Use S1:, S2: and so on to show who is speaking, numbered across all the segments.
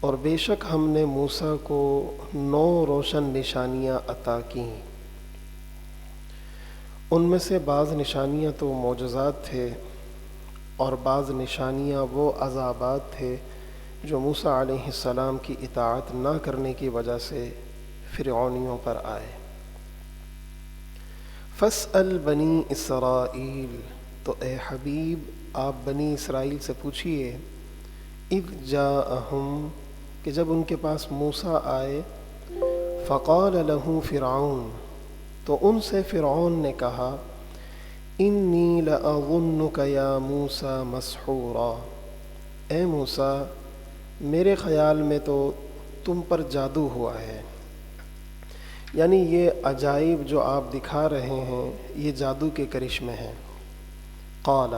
S1: اور بے شک ہم نے موسیٰ کو 9 روشن نشانیاں عطا کیں۔ ان میں سے بعض نشانیاں تو معجزات تھے اور بعض نشانیاں وہ عذابات تھے جو موسیٰ علیہ السلام کی اطاعت نہ کرنے کی وجہ سے فرعونیوں پر آئے۔ فاسأل بنی اسرائیل، تو اے حبیب آپ بنی اسرائیل سے پوچھئے، اذ جاءہم، کہ جب ان کے پاس موسیٰ آئے، فقال له فرعون، تو ان سے فرعون نے کہا، انی لأظنک یا موسیٰ مسحورا، اے موسیٰ میرے خیال میں تو تم پر جادو ہوا ہے، یعنی یہ عجائب جو آپ دکھا رہے ہیں یہ جادو کے کرشمے ہیں۔ قال،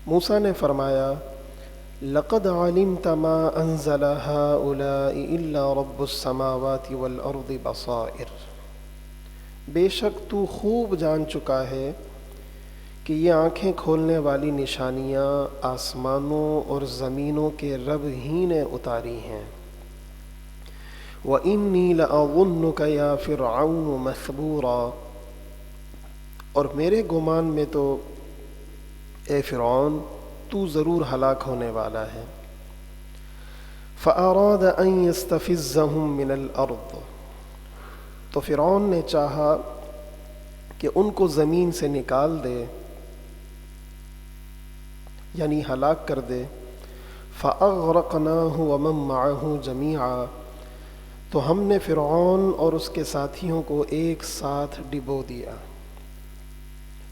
S1: موسیٰ نے فرمایا، لقد علمت ما انزل هؤلاء الا رب السماوات والارض بصائر، بے شک تو خوب جان چکا ہے کہ یہ آنکھیں کھولنے والی نشانیاں آسمانوں اور زمینوں کے رب ہی نے اتاری ہیں۔ وَإِنِّي لَأَظُنُّكَ يَا فِرْعَوْنُ مَثْبُورًا، اور میرے گمان میں تو اے فرعون تو ضرور ہلاک ہونے والا ہے۔ فَأَرَادَ أَن يَسْتَفِزَّهُم مِّنَ الْأَرْضِ، تو فرعون نے چاہا کہ ان کو زمین سے نکال دے، یعنی ہلاک کر دے۔ فَأَغْرَقْنَاهُ وَمَن مَّعَهُ جَمِيعًا، تو ہم نے فرعون اور اس کے ساتھیوں کو ایک ساتھ ڈبو دیا۔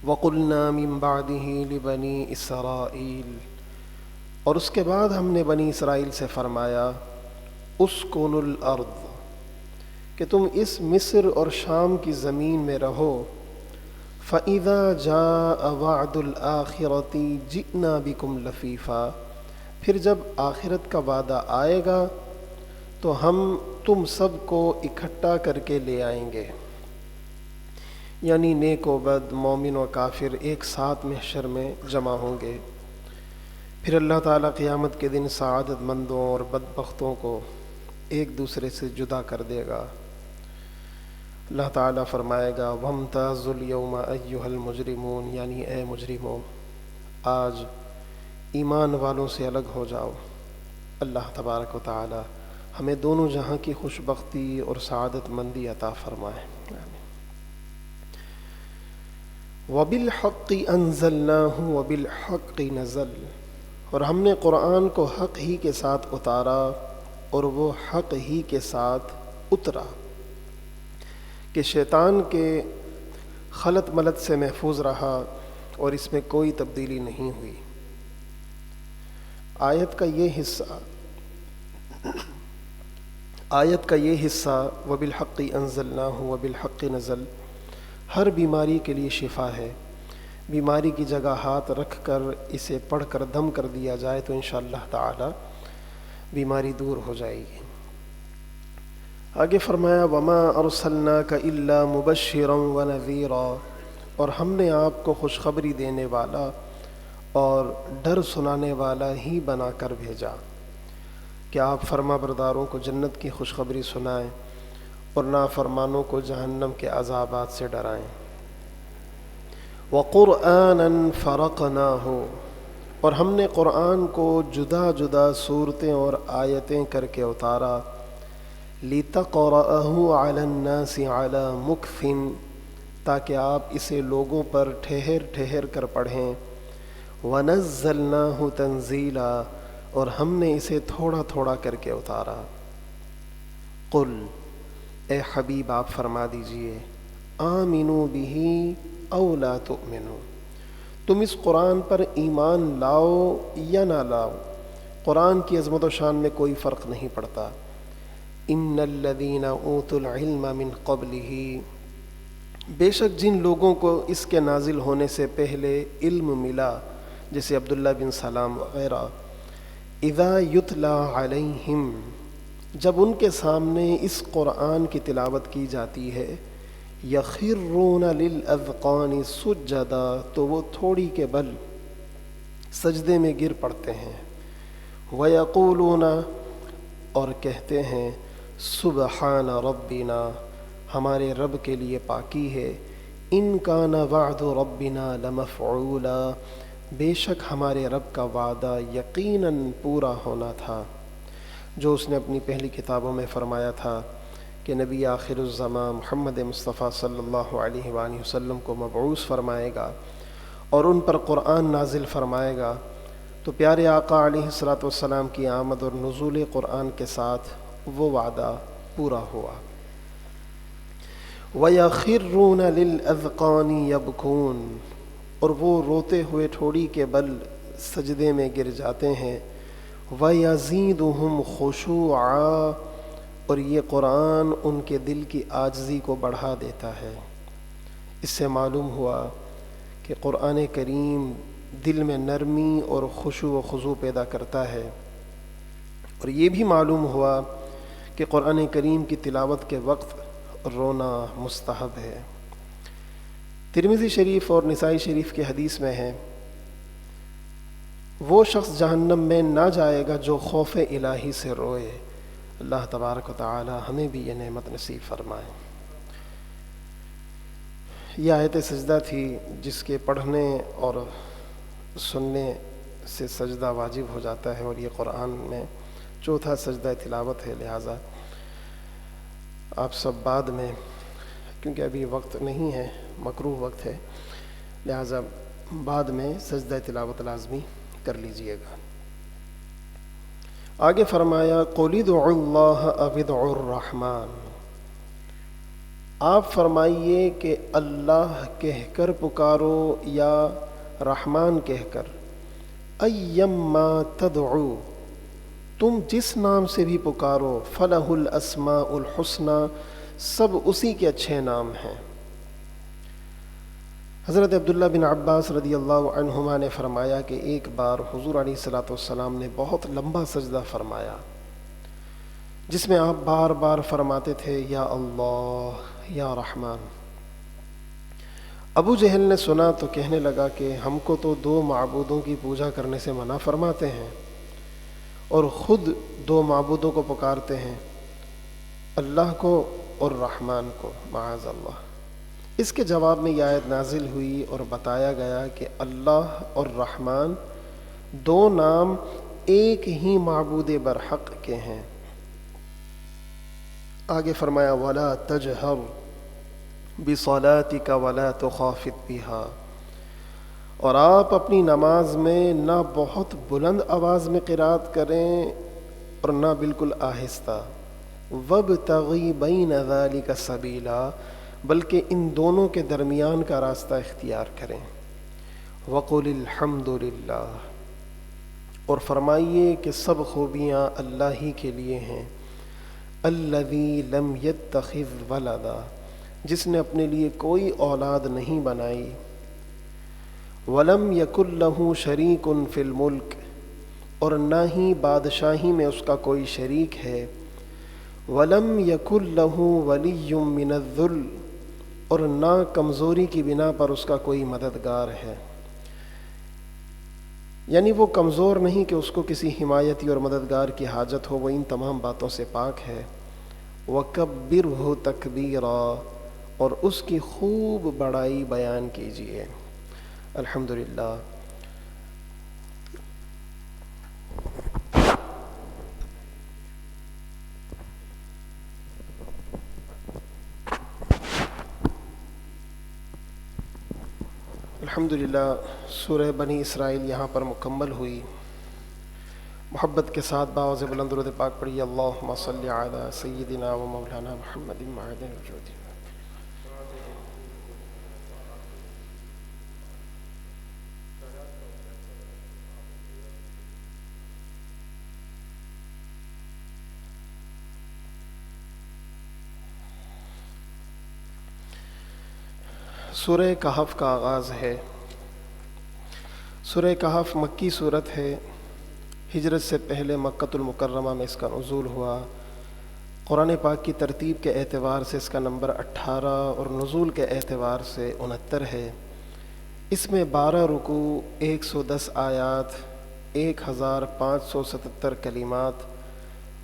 S1: وَقُلْنَا مِن بَعْدِهِ لِبَنِي إِسْرَائِيلَ، اور اس کے بعد ہم نے بنی اسرائیل سے فرمایا، اسْكُنُوا الْأَرْضَ، کہ تم اس مصر اور شام کی زمین میں رہو۔ فَإِذَا جَاءَ وَعْدُ الْآخِرَةِ جِئْنَا بِكُمْ لَفِيفًا، پھر جب آخرت کا وعدہ آئے گا تو ہم تم سب کو اکٹھا کر کے لے آئیں گے، یعنی نیک و بد، مومن و کافر ایک ساتھ محشر میں جمع ہوں گے۔ پھر اللہ تعالیٰ قیامت کے دن سعادت مندوں اور بدبختوں کو ایک دوسرے سے جدا کر دے گا۔ اللہ تعالیٰ فرمائے گا، وَامْتَازُوا الْيَوْمَ أَيُّهَا الْمُجْرِمُونَ، یعنی اے مجرموں آج ایمان والوں سے الگ ہو جاؤ۔ اللہ تبارک و تعالیٰ ہمیں دونوں جہاں کی خوش بختی اور سعادت مندی عطا فرمائے۔ وَبِالْحَقِّ أَنزَلْنَاهُ وَبِالْحَقِّ نَزَلَ، اور ہم نے قرآن کو حق ہی کے ساتھ اتارا اور وہ حق ہی کے ساتھ اترا، کہ شیطان کے خلط ملط سے محفوظ رہا اور اس میں کوئی تبدیلی نہیں ہوئی۔ آیت کا یہ حصہ وَبِالْحَقِّ أَنزَلْنَاهُ وَبِالْحَقِّ نَزَلَ ہر بیماری کے لیے شفا ہے۔ بیماری کی جگہ ہاتھ رکھ کر اسے پڑھ کر دم کر دیا جائے تو انشاءاللہ تعالی بیماری دور ہو جائے گی۔ آگے فرمایا، وَمَا أَرْسَلْنَاكَ إِلَّا مُبَشِّرًا وَنَذِيرًا، اور ہم نے آپ کو خوشخبری دینے والا اور ڈر سنانے والا ہی بنا کر بھیجا، کہ آپ فرما برداروں کو جنت کی خوشخبری سنائیں اور نافرمانوں کو جہنم کے عذابات سے ڈرائیں۔ وَقُرْآنًا فَرَقْنَاهُ، اور ہم نے قرآن کو جدا جدا صورتیں اور آیتیں کر کے اتارا، لِتَقْرَأَهُ عَلَى النَّاسِ عَلَى مُكْثٍ، تاکہ آپ اسے لوگوں پر ٹھہر ٹھہر کر پڑھیں۔ وَنَزَّلْنَاهُ تَنزِيلًا، اور ہم نے اسے تھوڑا تھوڑا کر کے اتارا۔ قل، اے حبیب آپ فرما دیجئے، آمنوا بِهِ أَوْ لَا تُؤْمِنُوا، تم اس قرآن پر ایمان لاؤ یا نہ لاؤ، قرآن کی عظمت و شان میں کوئی فرق نہیں پڑتا۔ ان الذین اوتوا العلم من قبلہ، بے شک جن لوگوں کو اس کے نازل ہونے سے پہلے علم ملا، جیسے عبداللہ بن سلام وغیرہ، اذا یتلی علیہم، جب ان کے سامنے اس قرآن کی تلاوت کی جاتی ہے، یخرون للاذقان سجدا، تو وہ تھوڑی کے بل سجدے میں گر پڑتے ہیں، ویقولون، اور کہتے ہیں سبحان ربنا، ہمارے رب کے لیے پاکی ہے، ان کان وعد ربنا لمفعولا، بے شک ہمارے رب کا وعدہ یقیناً پورا ہونا تھا، جو اس نے اپنی پہلی کتابوں میں فرمایا تھا کہ نبی آخر الزمان محمد مصطفیٰ صلی اللہ علیہ وآلہ وسلم کو مبعوث فرمائے گا اور ان پر قرآن نازل فرمائے گا۔ تو پیارے آقا علیہ الصلاۃ والسلام کی آمد اور نزول قرآن کے ساتھ وہ وعدہ پورا ہوا۔ وَيَخِرُّونَ لِلْأَذْقَانِ يَبْكُونَ، اور وہ روتے ہوئے ٹھوڑی کے بل سجدے میں گر جاتے ہیں۔ وَيَزِيدُهُمْ خُشُوعًا، اور یہ قرآن ان کے دل کی عاجزی کو بڑھا دیتا ہے۔ اس سے معلوم ہوا کہ قرآن کریم دل میں نرمی اور خشوع و خضوع پیدا کرتا ہے، اور یہ بھی معلوم ہوا کہ قرآن کریم کی تلاوت کے وقت رونا مستحب ہے۔ ترمذی شریف اور نسائی شریف کی حدیث میں ہے، وہ شخص جہنم میں نہ جائے گا جو خوف الہی سے روئے۔ اللہ تبارک و تعالی ہمیں بھی یہ نعمت نصیب فرمائے۔ یہ آیت سجدہ تھی جس کے پڑھنے اور سننے سے سجدہ واجب ہو جاتا ہے، اور یہ قرآن میں چوتھا سجدہ تلاوت ہے، لہٰذا آپ سب بعد میں، کیونکہ ابھی وقت نہیں ہے، مکروہ وقت ہے، لہٰذا بعد میں سجدہ تلاوت لازمی کر لیجئے گا۔ آگے فرمایا قُلِ ادْعُوا اللَّهَ أَوِ ادْعُوا الرَّحْمَنَ، آپ فرمائیے کہ اللہ کہہ کر پکارو یا رحمان کہہ کر، ایما تدعو، تم جس نام سے بھی پکارو، فلہ الاسماء الحسنی، سب اسی کے اچھے نام ہیں۔ حضرت عبداللہ بن عباس رضی اللہ عنہما نے فرمایا کہ ایک بار حضور علیہ الصلاۃ والسلام نے بہت لمبا سجدہ فرمایا، جس میں آپ بار بار فرماتے تھے یا اللہ یا رحمان۔ ابو جہل نے سنا تو کہنے لگا کہ ہم کو تو دو معبودوں کی پوجا کرنے سے منع فرماتے ہیں اور خود دو معبودوں کو پکارتے ہیں، اللہ کو اور رحمان کو، معاذ اللہ۔ اس کے جواب میں یہ آیت نازل ہوئی اور بتایا گیا کہ اللہ اور رحمان دو نام ایک ہی معبود برحق کے ہیں۔ آگے فرمایا وَلَا تَجْهَرْ بِصَلَاتِكَ وَلَا تُخَافِتْ بِهَا، اور آپ اپنی نماز میں نہ بہت بلند آواز میں قرات کریں اور نہ بالکل آہستہ، وَابْتَغِ بَيْنَ ذَلِكَ سَبِيلًا، بلکہ ان دونوں کے درمیان کا راستہ اختیار کریں۔ وَقُلِ الْحَمْدُ لِلَّهِ، اور فرمائیے کہ سب خوبیاں اللہ ہی کے لیے ہیں، الَّذِي لَمْ يَتَّخِذْ وَلَدًا، جس نے اپنے لیے کوئی اولاد نہیں بنائی، وَلَمْ يَكُنْ لَهُ شَرِيكٌ فِي الْمُلْكِ، اور نہ ہی بادشاہی میں اس کا کوئی شریک ہے، وَلَمْ يَكُنْ لَهُ وَلِيٌّ مِّنَ الذُّلِّ، اور نہ کمزوری کی بنا پر اس کا کوئی مددگار ہے، یعنی وہ کمزور نہیں کہ اس کو کسی حمایتی اور مددگار کی حاجت ہو، وہ ان تمام باتوں سے پاک ہے۔ وَكَبِّرْهُ تَكْبِيرًا، اور اس کی خوب بڑائی بیان کیجیے۔ الحمدللہ۔ الحمدللہ، سورہ بنی اسرائیل یہاں پر مکمل ہوئی۔ محبت کے ساتھ باوز بلند درود پاک پڑھیے، اللہم صلی علی سیدنا و مولانا محمد معدن الوجود۔ سورہ کہف کا آغاز ہے۔ سورہ کہف مکی صورت ہے، ہجرت سے پہلے مکۃ المکرمہ میں اس کا نزول ہوا۔ قرآن پاک کی ترتیب کے اعتبار سے اس کا نمبر 18 اور نزول کے اعتبار سے 69 ہے۔ اس میں 12 رکوع، 110 آیات، 1577 کلمات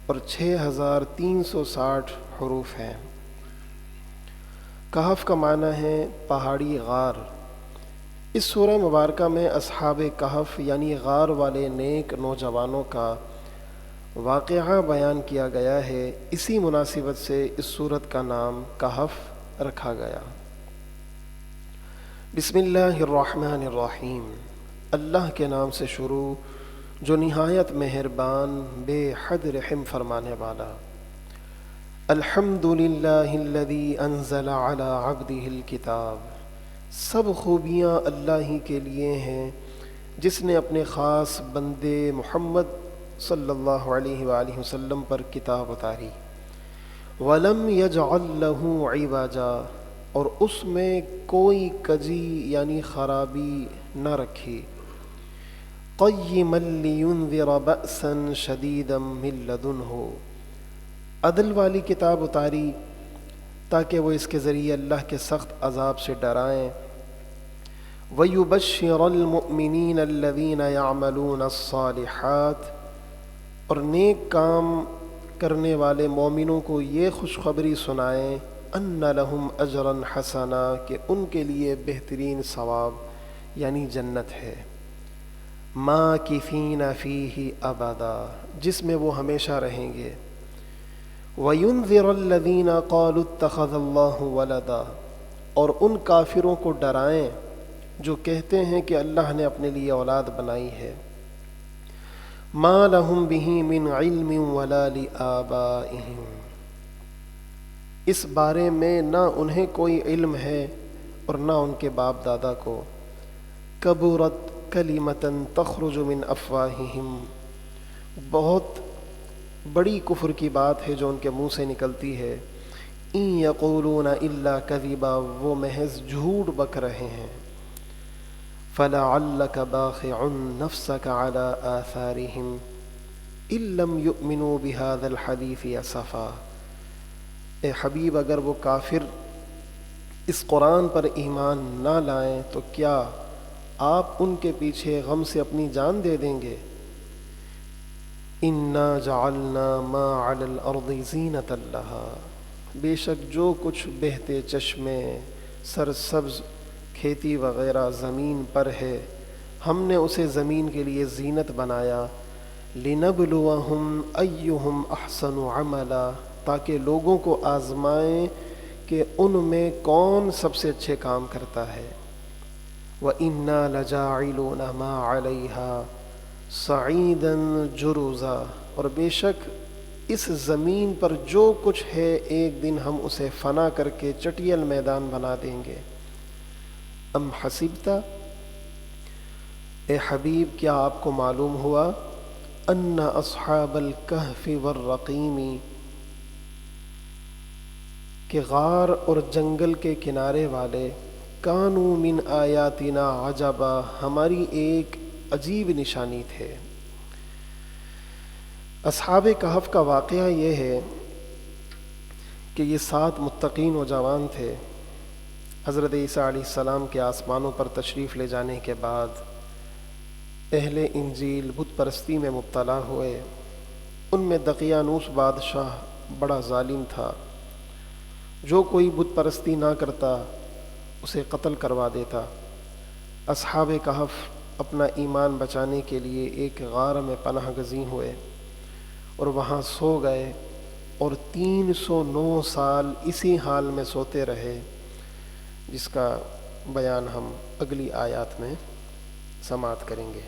S1: اور 6360 حروف ہیں۔ کہف کا معنی ہے پہاڑی غار۔ اس سورہ مبارکہ میں اصحاب کہف یعنی غار والے نیک نوجوانوں کا واقعہ بیان کیا گیا ہے، اسی مناسبت سے اس سورت کا نام کہف رکھا گیا۔ بسم اللہ الرحمن الرحیم، اللہ کے نام سے شروع جو نہایت مہربان بے حد رحم فرمانے والا۔ الحمد للہ الذی انزل علی عبدہ الکتاب، سب خوبیاں اللہ ہی کے لیے ہیں جس نے اپنے خاص بندے محمد صلی اللہ علیہ وآلہ وسلم پر کتاب اتاری۔ وَلَمْ يَجْعَلْ لَهُ عِوَجًا، اور اس میں کوئی کجی یعنی خرابی نہ رکھی۔ قَيِّمًا لِيُنذِرَ بَأْسًا شَدِيدًا مِّن لَّدُنْهُ، عدل والی کتاب اتاری تاکہ وہ اس کے ذریعے اللہ کے سخت عذاب سے ڈرائیں۔ وَيُبَشِّرَ الْمُؤْمِنِينَ الَّذِينَ يَعْمَلُونَ الصَّالِحَاتِ، اور نیک کام کرنے والے مومنوں کو یہ خوشخبری سنائیں ان لہم اجرا حسنا، کہ ان کے لیے بہترین ثواب یعنی جنت ہے۔ ماکثین فیہ ابدا، جس میں وہ ہمیشہ رہیں گے۔ وینذر الذین قالوا اتخذ اللہ ولدا، اور ان کافروں کو ڈرائیں جو کہتے ہیں کہ اللہ نے اپنے لیے اولاد بنائی ہے۔ ما لہم بہ من علم ولا لآبائہم، اس بارے میں نہ انہیں کوئی علم ہے اور نہ ان کے باپ دادا کو۔ کبرت کلمۃ تخرج من افواہہم، بہت بڑی کفر کی بات ہے جو ان کے منہ سے نکلتی ہے۔ ان یقولون الا کذبا، وہ محض جھوٹ بک رہے ہیں۔ فلعلک باخع نفسک علی آثارہم ان لم یؤمنوا بہذا الحدیث اسفا، اے حبیب اگر وہ کافر اس قرآن پر ایمان نہ لائیں تو کیا آپ ان کے پیچھے غم سے اپنی جان دے دیں گے؟ انا جعلنا ما علی الارض زینۃ لہا، بے شک جو کچھ بہتے چشمے سرسبز کھیتی وغیرہ زمین پر ہے ہم نے اسے زمین کے لیے زینت بنایا۔ لنبلوہم ایہم احسن عملا، تاکہ لوگوں کو آزمائیں کہ ان میں کون سب سے اچھے کام کرتا ہے۔ وَإِنَّا لَجَاعِلُونَ مَا عَلَيْهَا صَعِيدًا جُرُزًا، اور بے شک اس زمین پر جو کچھ ہے ایک دن ہم اسے فنا کر کے چٹیل میدان بنا دیں گے۔ ام حسبتا، اے حبیب کیا آپ کو معلوم ہوا ان اصحاب الکہف والرقیم، کہ غار اور جنگل کے کنارے والے کانوا من آیاتنا عجبا، ہماری ایک عجیب نشانی تھے۔ اصحاب کہف کا واقعہ یہ ہے کہ یہ 7 متقی نوجوان تھے۔ حضرت عیسیٰ علیہ السلام کے آسمانوں پر تشریف لے جانے کے بعد اہل انجیل بت پرستی میں مبتلا ہوئے۔ ان میں دقیانوس بادشاہ بڑا ظالم تھا، جو کوئی بت پرستی نہ کرتا اسے قتل کروا دیتا۔ اصحاب کہف اپنا ایمان بچانے کے لیے ایک غار میں پناہ گزین ہوئے اور وہاں سو گئے، اور 309 سال اسی حال میں سوتے رہے، جس کا بیان ہم اگلی آیات میں سماعت کریں گے۔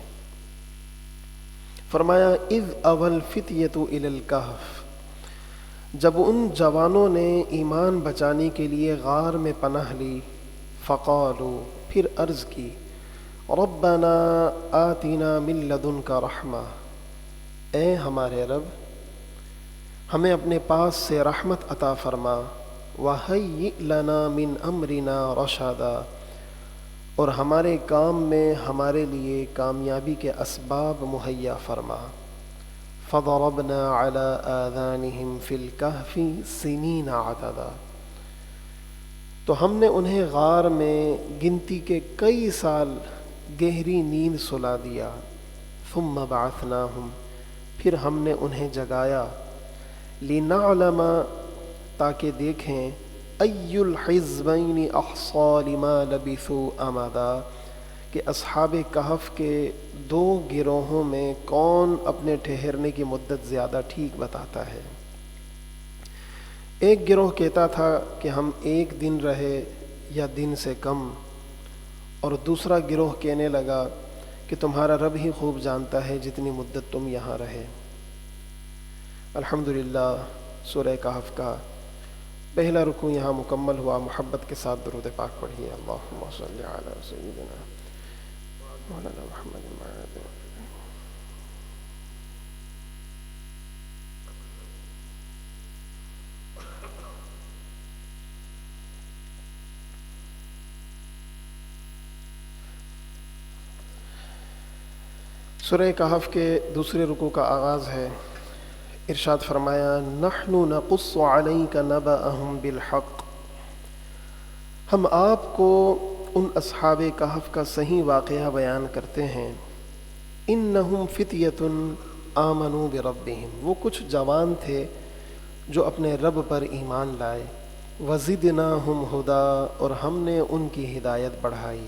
S1: فرمایا اذ اول الفتیۃ الی الکہف، جب ان جوانوں نے ایمان بچانے کے لیے غار میں پناہ لی، فقالوا، پھر عرض کی، ربنا آتنا من لدنک رحمہ، اے ہمارے رب ہمیں اپنے پاس سے رحمت عطا فرما، وہیئ لنا من امرنا رشدا، اور ہمارے کام میں ہمارے لیے کامیابی کے اسباب مہیا فرما۔ فضربنا علی آذانہم فی الکہف سنین عددا، تو ہم نے انہیں غار میں گنتی کے کئی سال گہری نیند سلا دیا۔ ثم بعثناہم، پھر ہم نے انہیں جگایا۔ لنعلم تاکہ دیکھیں ای الحزبین احصی لما لبثوا امدا کہ اصحاب کہف کے دو گروہوں میں کون اپنے ٹھہرنے کی مدت زیادہ ٹھیک بتاتا ہے۔ ایک گروہ کہتا تھا کہ ہم ایک دن رہے یا دن سے کم، اور دوسرا گروہ کہنے لگا کہ تمہارا رب ہی خوب جانتا ہے جتنی مدت تم یہاں رہے۔ الحمدللہ سورہ کہف کا پہلا رکوع یہاں مکمل ہوا۔ محبت کے ساتھ درود پاک پڑھیے۔ اللہم صلی علی سیدنا مولانا محمد وعلی سورہ کہف کے دوسرے رکوع کا آغاز ہے۔ ارشاد فرمایا نحن نقص علیک نبأہم بالحق، ہم آپ کو ان اصحاب کہف کا صحیح واقعہ بیان کرتے ہیں۔ انہم فتیۃ آمنوا بربہم، وہ کچھ جوان تھے جو اپنے رب پر ایمان لائے۔ وزدناہم ہدا، اور ہم نے ان کی ہدایت بڑھائی،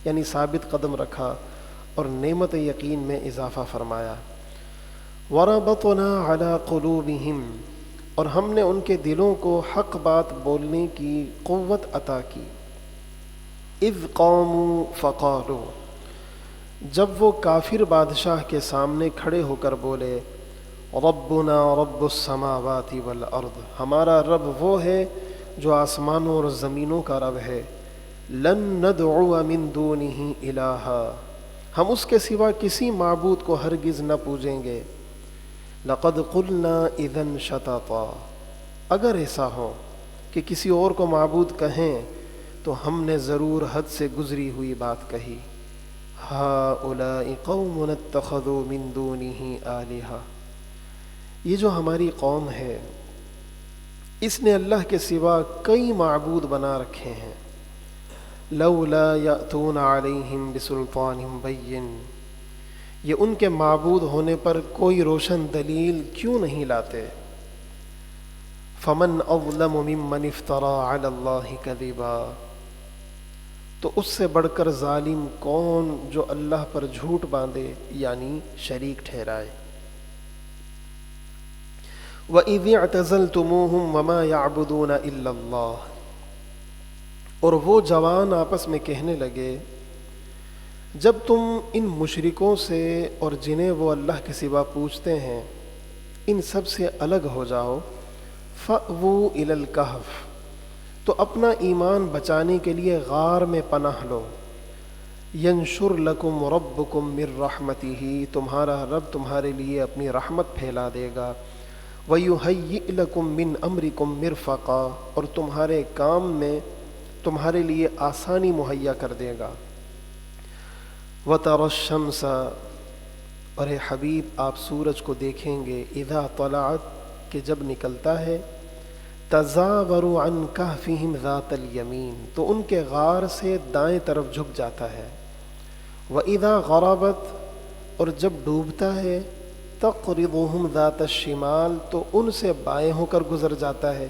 S1: یعنی ثابت قدم رکھا اور نعمت یقین میں اضافہ فرمایا۔ وربطنا علی قلوبہم، اور ہم نے ان کے دلوں کو حق بات بولنے کی قوت عطا کی۔ اذ قاموا فقالوا، جب وہ کافر بادشاہ کے سامنے کھڑے ہو کر بولے ربنا رب السماوات والارض، ہمارا رب وہ ہے جو آسمانوں اور زمینوں کا رب ہے۔ لن ندعو من دونہ الہا، ہم اس کے سوا کسی معبود کو ہرگز نہ پوجیں گے۔ لقد قلنا اذا شططا، اگر ایسا ہو کہ کسی اور کو معبود کہیں تو ہم نے ضرور حد سے گزری ہوئی بات کہی۔ ہؤلاء قوم اتخذوا من دونہ آلہہ، یہ جو ہماری قوم ہے اس نے اللہ کے سوا کئی معبود بنا رکھے ہیں۔ لولا یأتون علیہم بسلطان بین، یہ ان کے معبود ہونے پر کوئی روشن دلیل کیوں نہیں لاتے۔ فمن اظلم ممن افترى علی اللہ کذبا، تو اس سے بڑھ کر ظالم کون جو اللہ پر جھوٹ باندھے یعنی شریک ٹھہرائے۔ وَإِذِ اعْتَزَلْتُمُوهُمْ وَمَا يَعْبُدُونَ إِلَّا اللَّهَ، اور وہ جوان آپس میں کہنے لگے جب تم ان مشرکوں سے اور جنہیں وہ اللہ کے سوا پوجتے ہیں ان سب سے الگ ہو جاؤ، فَأْوُوا إِلَى الْكَهْفِ، تو اپنا ایمان بچانے کے لیے غار میں پناہ لو۔ يَنشُرْ لَكُمْ رَبُّكُمْ مِنْ رَحْمَتِهِ، تمہارا رب تمہارے لیے اپنی رحمت پھیلا دے گا۔ وَيُهَيِّئْ لَكُمْ مِنْ أَمْرِكُمْ مِرْفَقًا، اور تمہارے کام میں تمہارے لیے آسانی مہیا کر دے گا۔ وَتَرَى الشَّمْسَ، اور اے حبیب آپ سورج کو دیکھیں گے، اذا طلعت، کہ جب نکلتا ہے، تزاور عن کہفہم ذات الیمین، تو ان کے غار سے دائیں طرف جھک جاتا ہے۔ وَإِذَا غَرَبَتْ، اور جب ڈوبتا ہے، تقرضہم ذات الشمال، تو ان سے بائیں ہو کر گزر جاتا ہے،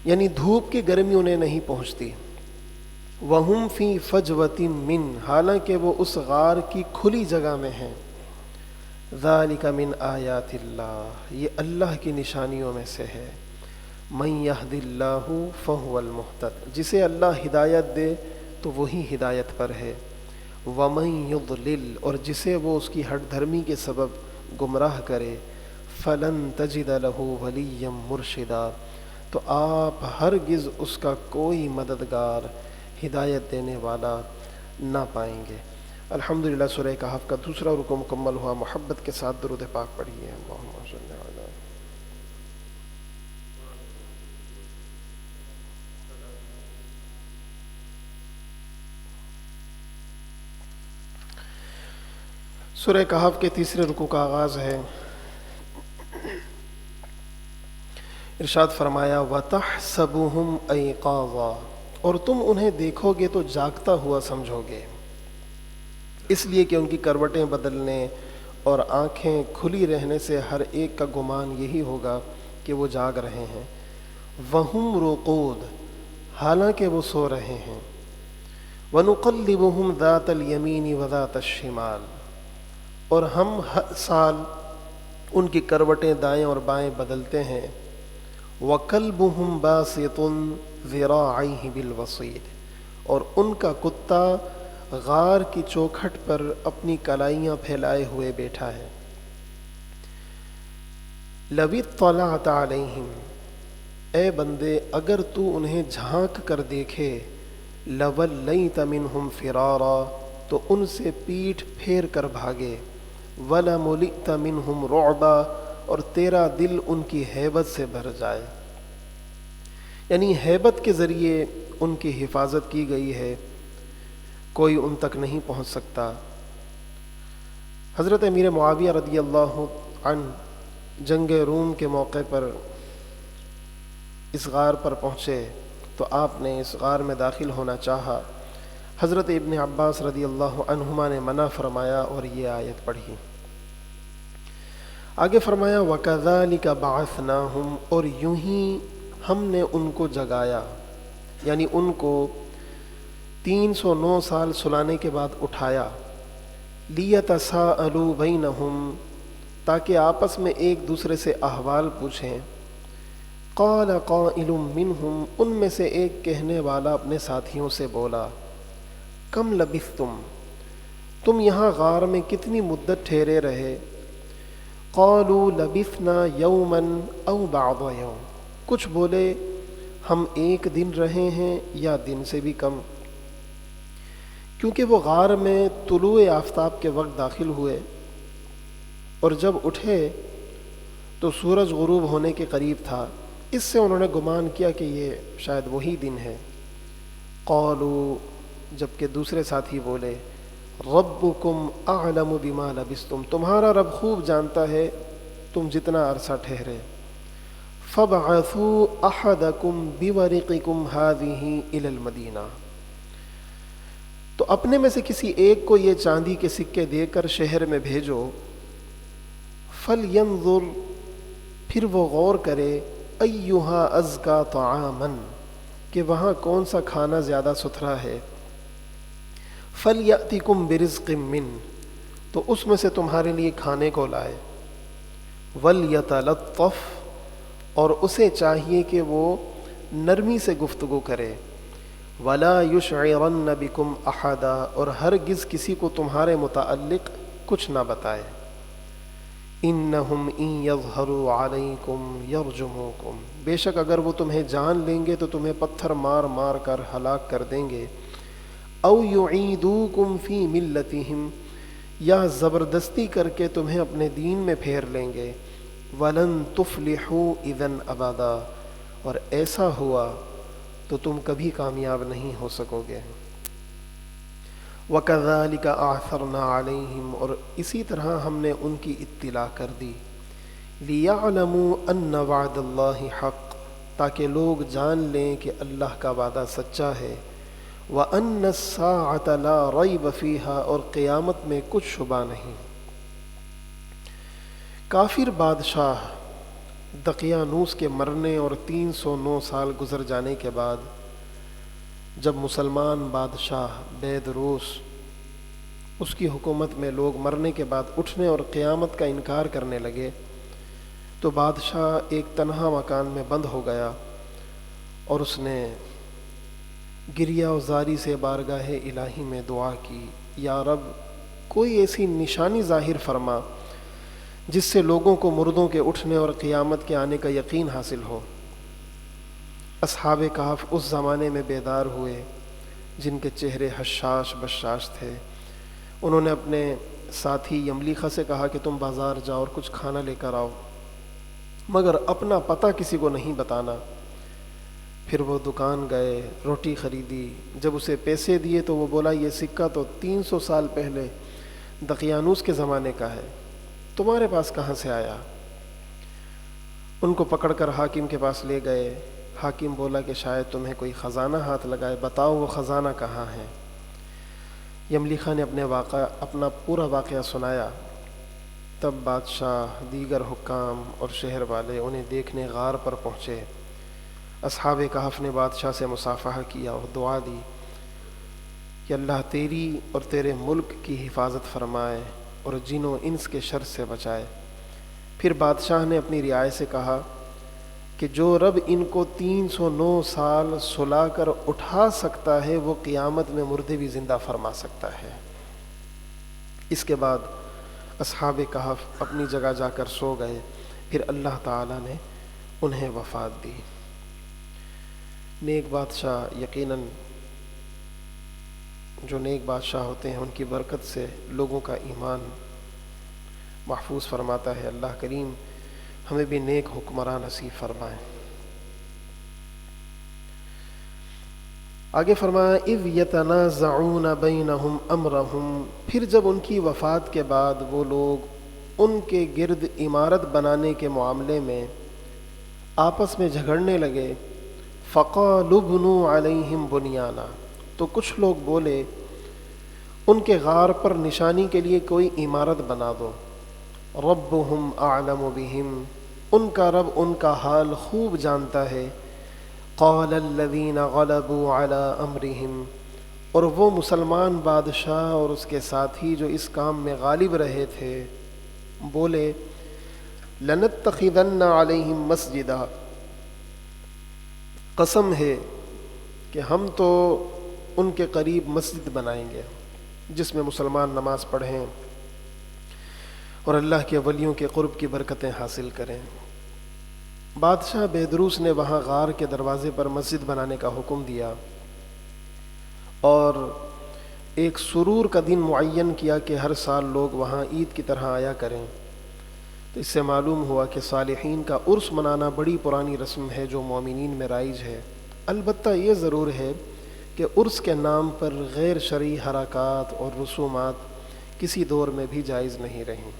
S1: یعنی دھوپ کی گرمی انہیں نہیں پہنچتی۔ وَهُمْ فِي فَجْوَةٍ مِّنْ، حالانکہ وہ اس غار کی کھلی جگہ میں ہیں۔ ذَلِكَ مِنْ آیَاتِ اللَّهِ، یہ اللہ کی نشانیوں میں سے ہے۔ مَن يَهْدِ اللَّهُ فَهُوَ الْمُهْتَدِ، جسے اللہ ہدایت دے تو وہی ہدایت پر ہے۔ وَمَن يُضْلِلْ، اور جسے وہ اس کی ہٹ دھرمی کے سبب گمراہ کرے، فَلَن تَجِدَ لَهُ وَلِيًّا مُرْشِدًا، تو آپ ہرگز اس کا کوئی مددگار، ہدایت دینے والا نہ پائیں گے۔ الحمدللہ سورہ کہف کا دوسرا رکوع مکمل ہوا۔ محبت کے ساتھ درود پاک پڑھیے۔ اللہم صلی علی سورہ کہف کے تیسرے رکوع کا آغاز ہے۔ ارشاد فرمایا وَتَحْسَبُهُمْ أَيْقَاظًا، اور تم انہیں دیکھو گے تو جاگتا ہوا سمجھو گے، اس لیے کہ ان کی کروٹیں بدلنے اور آنکھیں کھلی رہنے سے ہر ایک کا گمان یہی ہوگا کہ وہ جاگ رہے ہیں، وہم رقود، حالانکہ وہ سو رہے ہیں، وَنُقَلِّبُهُمْ ذَاتَ الْيَمِينِ وَذَاتَ الشِّمَالِ، اور ہم ہر سال ان کی کروٹیں دائیں اور بائیں بدلتے ہیں، وَكَلْبُهُمْ بَاسِطٌ ذِرَاعَيْهِ بِالْوَصِيدِ، اور ان کا کتا غار کی چوکھٹ پر اپنی کلائیاں پھیلائے ہوئے بیٹھا ہے۔ لَوِ اطَّلَعْتَ عَلَيْهِمْ، اے بندے اگر تو انہیں جھانک کر دیکھے، لَوَلَّيْتَ مِنْهُمْ فِرَارًا، تو ان سے پیٹھ پھیر کر بھاگے، وَلَمُلِئْتَ مِنْهُمْ رُعْبًا، اور تیرا دل ان کی ہیبت سے بھر جائے۔ یعنی ہیبت کے ذریعے ان کی حفاظت کی گئی ہے، کوئی ان تک نہیں پہنچ سکتا۔ حضرت امیر معاویہ رضی اللہ عنہ جنگ روم کے موقع پر اس غار پر پہنچے تو آپ نے اس غار میں داخل ہونا چاہا، حضرت ابن عباس رضی اللہ عنہما نے منع فرمایا اور یہ آیت پڑھی۔ آگے فرمایا وَكَذَلِكَ بَعَثْنَاهُمْ، اور یوں ہی ہم نے ان کو جگایا، یعنی ان کو 309 سال سلانے کے بعد اٹھایا، لِيَتَسَاءَلُوا بَيْنَهُمْ، تاکہ آپس میں ایک دوسرے سے احوال پوچھیں۔ قَالَ قَائِلٌ مِّنْهُمْ، ان میں سے ایک کہنے والا اپنے ساتھیوں سے بولا، کم لبثتم، تم یہاں غار میں کتنی مدت ٹھہرے رہے؟ قالوا لبثنا یوما او بعض یوم، کچھ بولے ہم ایک دن رہے ہیں یا دن سے بھی کم، کیونکہ وہ غار میں طلوع آفتاب کے وقت داخل ہوئے اور جب اٹھے تو سورج غروب ہونے کے قریب تھا، اس سے انہوں نے گمان کیا کہ یہ شاید وہی دن ہے۔ قالوا، جبکہ دوسرے ساتھی بولے، ربکم اعلم بما لبثتم، تمہارا رب خوب جانتا ہے تم جتنا عرصہ ٹھہرے۔ فابعثوا احدکم بورقکم هذه الى المدینہ، تو اپنے میں سے کسی ایک کو یہ چاندی کے سکے دے کر شہر میں بھیجو، فلینظر، پھر وہ غور کرے، ایہا ازکا طعاما، کہ وہاں کون سا کھانا زیادہ ستھرا ہے، فلیأتکم برزق من، تو اس میں سے تمہارے لیے کھانے کو لائے، ولیتلطف، اور اسے چاہیے کہ وہ نرمی سے گفتگو کرے، ولا یشعرن بکم احدا، اور ہرگز کسی کو تمہارے متعلق کچھ نہ بتائے، انہم ان یظہروا علیکم یرجموکم، بے شک اگر وہ تمہیں جان لیں گے تو تمہیں پتھر مار مار کر ہلاک کر دیں گے، او یعیدوکم فی ملتہم، یا زبردستی کر کے تمہیں اپنے دین میں پھیر لیں گے، ولن تفلحوا اذن ابدا، اور ایسا ہوا تو تم کبھی کامیاب نہیں ہو سکو گے۔ وَكَذَلِكَ أَعْثَرْنَا عَلَيْهِمْ، اور اسی طرح ہم نے ان کی اطلاع کر دی، لِيَعْلَمُوا أَنَّ وَعْدَ اللَّهِ حَقٌّ، تاکہ لوگ جان لیں کہ اللہ کا وعدہ سچا ہے، وَأَنَّ السَّاعَةَ لَا رَيْبَ فِيهَا، اور قیامت میں کچھ شبہ نہیں۔ کافر بادشاہ دقیانوس کے مرنے اور 309 سال گزر جانے کے بعد جب مسلمان بادشاہ بیدروس، اس کی حکومت میں لوگ مرنے کے بعد اٹھنے اور قیامت کا انکار کرنے لگے، تو بادشاہ ایک تنہا مکان میں بند ہو گیا اور اس نے گریہ و زاری سے بارگاہ الہی میں دعا کی، یا رب کوئی ایسی نشانی ظاہر فرما جس سے لوگوں کو مردوں کے اٹھنے اور قیامت کے آنے کا یقین حاصل ہو۔ اصحاب کہف اس زمانے میں بیدار ہوئے جن کے چہرے حشاش بشاش تھے، انہوں نے اپنے ساتھی یملیخہ سے کہا کہ تم بازار جاؤ اور کچھ کھانا لے کر آؤ، مگر اپنا پتہ کسی کو نہیں بتانا۔ پھر وہ دکان گئے، روٹی خریدی، جب اسے پیسے دیے تو وہ بولا یہ سکہ تو 300 سال پہلے دقیانوس کے زمانے کا ہے، تمہارے پاس کہاں سے آیا؟ ان کو پکڑ کر حاکم کے پاس لے گئے، حاکم بولا کہ شاید تمہیں کوئی خزانہ ہاتھ لگائے، بتاؤ وہ خزانہ کہاں ہے؟ یملیخہ نے اپنا پورا واقعہ سنایا، تب بادشاہ، دیگر حکام اور شہر والے انہیں دیکھنے غار پر پہنچے۔ اصحاب کہف نے بادشاہ سے مصافحہ کیا اور دعا دی کہ اللہ تیری اور تیرے ملک کی حفاظت فرمائے اور جن و انس کے شر سے بچائے۔ پھر بادشاہ نے اپنی رعایا سے کہا کہ جو رب ان کو 309 سال سلا کر اٹھا سکتا ہے وہ قیامت میں مردے بھی زندہ فرما سکتا ہے۔ اس کے بعد اصحاب کہف اپنی جگہ جا کر سو گئے۔ پھر اللہ تعالیٰ نے انہیں وفات دی۔ نیک بادشاہ، یقیناً جو نیک بادشاہ ہوتے ہیں ان کی برکت سے لوگوں کا ایمان محفوظ فرماتا ہے۔ اللہ کریم ہمیں بھی نیک حکمران نصیب فرمائے۔ آگے فرمایا اذ یتنازعون بینہم امرہم، پھر جب ان کی وفات کے بعد وہ لوگ ان کے گرد عمارت بنانے کے معاملے میں آپس میں جھگڑنے لگے، فقالوا ابنوا علیہم بنیانا، تو کچھ لوگ بولے ان کے غار پر نشانی کے لیے کوئی عمارت بنا دو۔ ربہم اعلم بہم، ان کا رب ان کا حال خوب جانتا ہے۔ قال الذین غلبوا علی امرہم، اور وہ مسلمان بادشاہ اور اس کے ساتھی جو اس کام میں غالب رہے تھے بولے لنتخذن علیہم مسجدا، قسم ہے کہ ہم تو ان کے قریب مسجد بنائیں گے جس میں مسلمان نماز پڑھیں اور اللہ کے ولیوں کے قرب کی برکتیں حاصل کریں۔ بادشاہ بیدروس نے وہاں غار کے دروازے پر مسجد بنانے کا حکم دیا اور ایک سرور کا دن معین کیا کہ ہر سال لوگ وہاں عید کی طرح آیا کریں۔ تو اس سے معلوم ہوا کہ صالحین کا عرس منانا بڑی پرانی رسم ہے جو مومنین میں رائج ہے۔ البتہ یہ ضرور ہے کہ عرس کے نام پر غیر شرعی حرکات اور رسومات کسی دور میں بھی جائز نہیں رہیں۔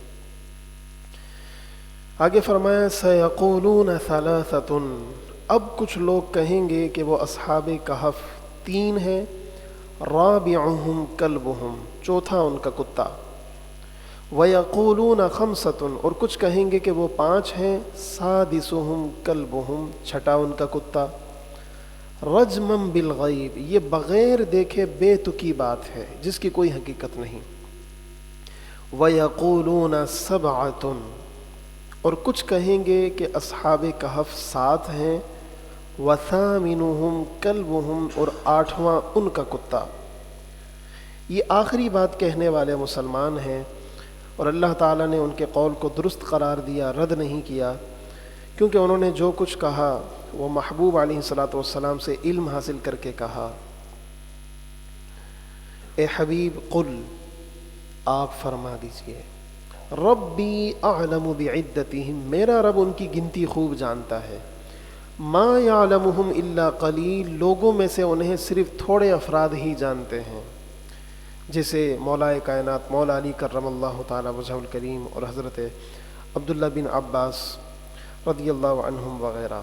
S1: آگے فرمایا سیقولون ثلاثۃ، اب کچھ لوگ کہیں گے کہ وہ اصحاب کہف 3 ہیں، رابعہم کلبہم، چوتھا ان کا کتا، ویقولون خمسۃ، اور کچھ کہیں گے کہ وہ 5 ہیں، سادسہم کلبہم، چھٹا ان کا کتا۔ رجما بالغیب، یہ بغیر دیکھے بے تکی بات ہے جس کی کوئی حقیقت نہیں۔ ویقولون سبعۃ، اور کچھ کہیں گے کہ اصحاب کہف 7 ہیں، وثامنہم کلبہم، اور 8واں ان کا کتا۔ یہ آخری بات کہنے والے مسلمان ہیں اور اللہ تعالیٰ نے ان کے قول کو درست قرار دیا، رد نہیں کیا، کیونکہ انہوں نے جو کچھ کہا وہ محبوب علیہ الصلاۃ والسلام سے علم حاصل کر کے کہا۔ اے حبیب قل، آپ فرما دیجئے، ربی اعلم بعدتہم، میرا رب ان کی گنتی خوب جانتا ہے۔ ما یعلمہم الا قلیل، لوگوں میں سے انہیں صرف تھوڑے افراد ہی جانتے ہیں، جیسے مولا کائنات مولا علی کرم اللہ تعالی وجہہ الکریم اور حضرت عبداللہ بن عباس رضی اللہ عنہم وغیرہ۔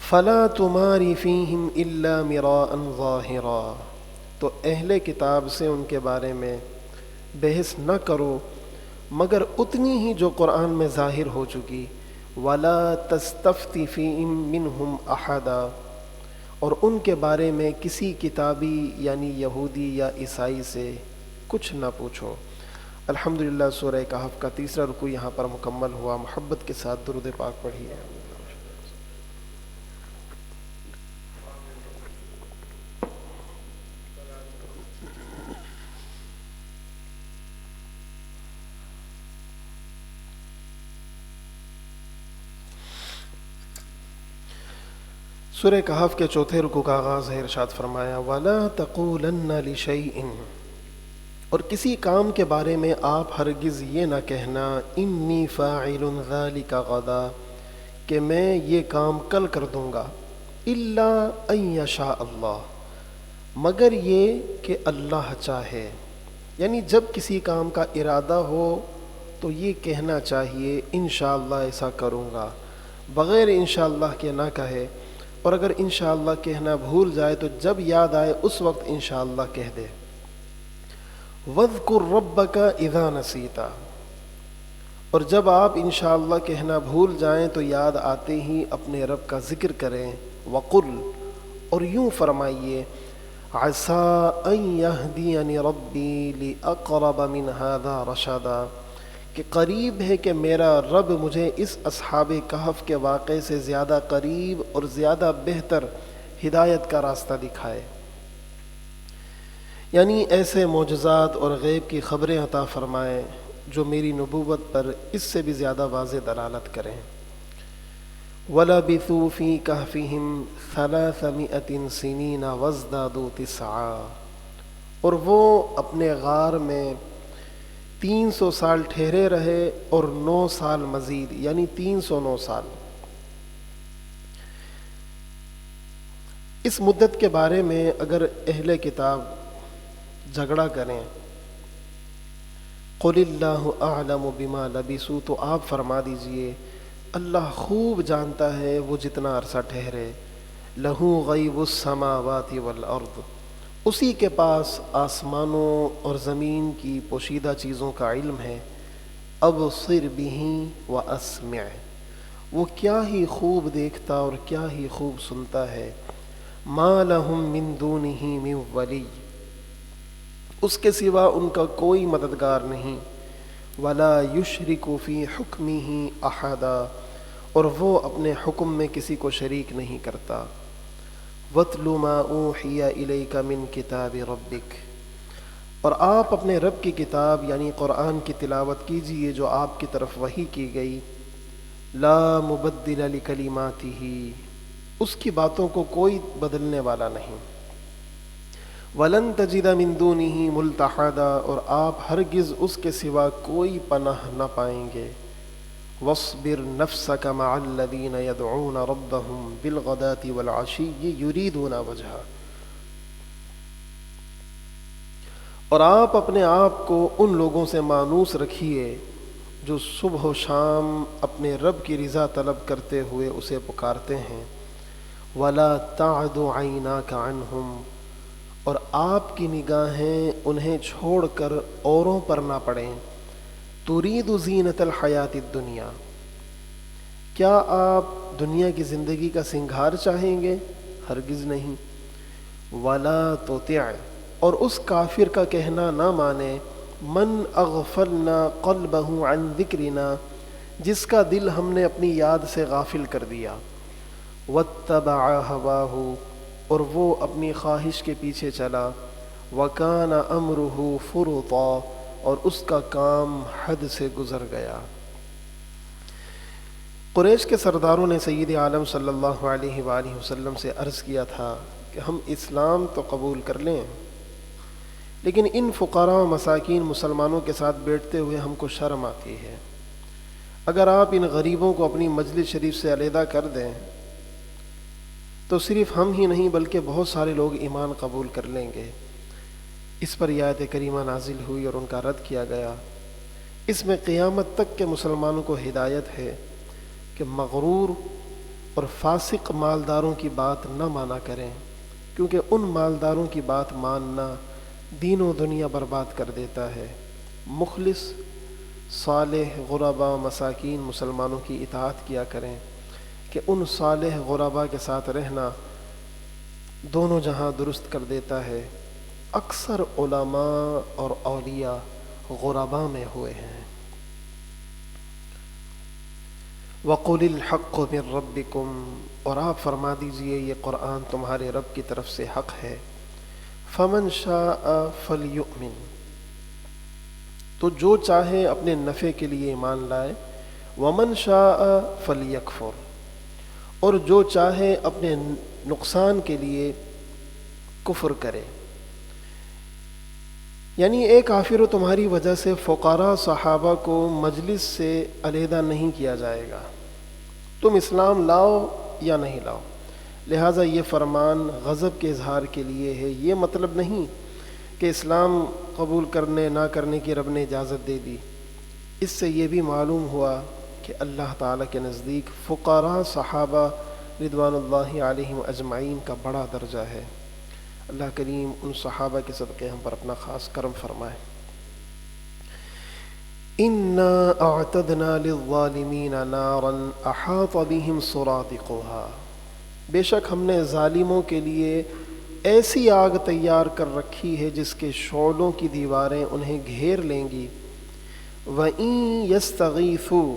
S1: فلا تماری فیہم الا مراء ظاہرا، تو اہل کتاب سے ان کے بارے میں بحث نہ کرو مگر اتنی ہی جو قرآن میں ظاہر ہو چکی۔ ولا تستفتی فیہم منہم احدا، اور ان کے بارے میں کسی کتابی یعنی یہودی یا عیسائی سے کچھ نہ پوچھو۔ الحمدللہ سورہ کہف کا تیسرا رکوع یہاں پر مکمل ہوا۔ محبت کے ساتھ درود پاک پڑھیے۔ سورہ کہف کے چوتھے رکوع کا آغاز ہے، ارشاد فرمایا وَلَا تَقُولَنَّ لِشَيْءٍ، اور کسی کام کے بارے میں آپ ہرگز یہ نہ کہنا انی فاعل ذلک غدا، کہ میں یہ کام کل کر دوں گا، الا ان یشاء اللہ، مگر یہ کہ اللہ چاہے۔ یعنی جب کسی کام کا ارادہ ہو تو یہ کہنا چاہیے انشاءاللہ ایسا کروں گا، بغیر انشاءاللہ کے نہ کہے، اور اگر انشاءاللہ کہنا بھول جائے تو جب یاد آئے اس وقت انشاءاللہ کہہ دے۔ وَاذْكُرْ رَبَّكَ اِذَا نَسِيتَ، اور جب آپ انشاءاللہ کہنا بھول جائیں تو یاد آتے ہی اپنے رب کا ذکر کریں. وقل، اور یوں فرمائیے، عسیٰ ان یہدینی ربی لاقرب من ھذا رشدا، کہ قریب ہے کہ میرا رب مجھے اس اصحاب کہف کے واقعے سے زیادہ قریب اور زیادہ بہتر ہدایت کا راستہ دکھائے. یعنی ایسے معجزات اور غیب کی خبریں عطا فرمائیں جو میری نبوت پر اس سے بھی زیادہ واضح دلالت کریں. وَلَبِثُوا فِي كَهْفِهِمْ 300 سِنِينَ وَازْدَادُوا 9، اور وہ اپنے غار میں 300 سال ٹھہرے رہے اور 9 سال مزید، یعنی 309 سال. اس مدت کے بارے میں اگر اہل کتاب جھگڑا کریں، قُلِ اللَّهُ أَعْلَمُ بِمَا لَبِثُوا، تو آپ فرما دیجئے اللہ خوب جانتا ہے وہ جتنا عرصہ ٹھہرے. لَهُ غَيْبُ السَّمَاوَاتِ وَالْأَرْضِ، اسی کے پاس آسمانوں اور زمین کی پوشیدہ چیزوں کا علم ہے. ابصر بِهِ وَأَسْمِعْ، وہ کیا ہی خوب دیکھتا اور کیا ہی خوب سنتا ہے. مَا لَهُم مِّن دُونِهِ مِن وَلِيٍّ، اس کے سوا ان کا کوئی مددگار نہیں. وَلَا يُشْرِكُ فِي حُكْمِهِ أَحَدًا، اور وہ اپنے حکم میں کسی کو شریک نہیں کرتا. وَاتْلُ مَا أُوحِيَ إِلَيْكَ مِن كِتَابِ رَبِّكَ، اور آپ اپنے رب کی کتاب یعنی قرآن کی تلاوت کیجئے جو آپ کی طرف وحی کی گئی. لا مبدل لکلماتہ، اس کی باتوں کو کوئی بدلنے والا نہیں. وَلَن تَجِدَ مِن دُونِهِ مُلْتَحَدًا، اور آپ ہرگز اس کے سوا کوئی پناہ نہ پائیں گے. وَاصْبِرْ نَفْسَكَ مَعَ الَّذِينَ يَدْعُونَ رَبَّهُمْ بِالْغَدَاةِ وَالْعَشِيِّ يُرِيدُونَ وَجْهَهُ، اور آپ اپنے آپ کو ان لوگوں سے مانوس رکھیے جو صبح و شام اپنے رب کی رضا طلب کرتے ہوئے اسے پکارتے ہیں. وَلَا تَعْدُ عَيْنَاكَ عَنْهُمْ، اور آپ کی نگاہیں انہیں چھوڑ کر اوروں پر نہ پڑیں. تُرِيدُ زِينَةَ الْحَيَاةِ الدُّنْيَا، کیا آپ دنیا کی زندگی کا سنگھار چاہیں گے؟ ہرگز نہیں. وَلَا تُطِعْ، اور اس کافر کا کہنا نہ مانے. مَنْ أَغْفَلْنَا قَلْبَهُ عَنْ ذِكْرِنَا، جس کا دل ہم نے اپنی یاد سے غافل کر دیا. وَاتَّبَعَ هَوَاهُ، اور وہ اپنی خواہش کے پیچھے چلا. وَكَانَ أَمْرُهُ فُرُطًا، اور اس کا کام حد سے گزر گیا. قریش کے سرداروں نے سید عالم صلی اللہ علیہ وآلہ وسلم سے عرض کیا تھا کہ ہم اسلام تو قبول کر لیں، لیکن ان فقراء و مساکین مسلمانوں کے ساتھ بیٹھتے ہوئے ہم کو شرم آتی ہے. اگر آپ ان غریبوں کو اپنی مجلس شریف سے علیحدہ کر دیں تو صرف ہم ہی نہیں بلکہ بہت سارے لوگ ایمان قبول کر لیں گے. اس پر یہ آیت کریمہ نازل ہوئی اور ان کا رد کیا گیا. اس میں قیامت تک کے مسلمانوں کو ہدایت ہے کہ مغرور اور فاسق مالداروں کی بات نہ مانا کریں، کیونکہ ان مالداروں کی بات ماننا دین و دنیا برباد کر دیتا ہے. مخلص صالح غربا مساکین مسلمانوں کی اطاعت کیا کریں کہ ان صالح غربا کے ساتھ رہنا دونوں جہاں درست کر دیتا ہے. اکثر علماء اور اولیاء غربا میں ہوئے ہیں. وَقُلِ الْحَقُّ مِن رَبِّكُمْ، اور آپ فرما دیجئے یہ قرآن تمہارے رب کی طرف سے حق ہے. فَمَنْ شَاءَ فَلْيُؤْمِنْ، تو جو چاہے اپنے نفع کے لیے ایمان لائے. وَمَنْ شَاءَ فَلْيَكْفُرْ، اور جو چاہے اپنے نقصان کے لیے کفر کرے. یعنی ایک کافر تمہاری وجہ سے فقراء صحابہ کو مجلس سے علیحدہ نہیں کیا جائے گا، تم اسلام لاؤ یا نہیں لاؤ. لہٰذا یہ فرمان غضب کے اظہار کے لیے ہے. یہ مطلب نہیں کہ اسلام قبول کرنے نہ کرنے کی رب نے اجازت دے دی. اس سے یہ بھی معلوم ہوا کہ اللہ تعالیٰ کے نزدیک فقراء صحابہ رضوان اللہ علیہم اجمعین کا بڑا درجہ ہے. اللہ کریم ان صحابہ کے صدقے ہم پر اپنا خاص کرم فرمائے. انا اعتدنا للظالمین نارا احاط بهم سرادقها، بے شک ہم نے ظالموں کے لیے ایسی آگ تیار کر رکھی ہے جس کے شعلوں کی دیواریں انہیں گھیر لیں گی۔ وَإِن يَسْتَغِيثُوا،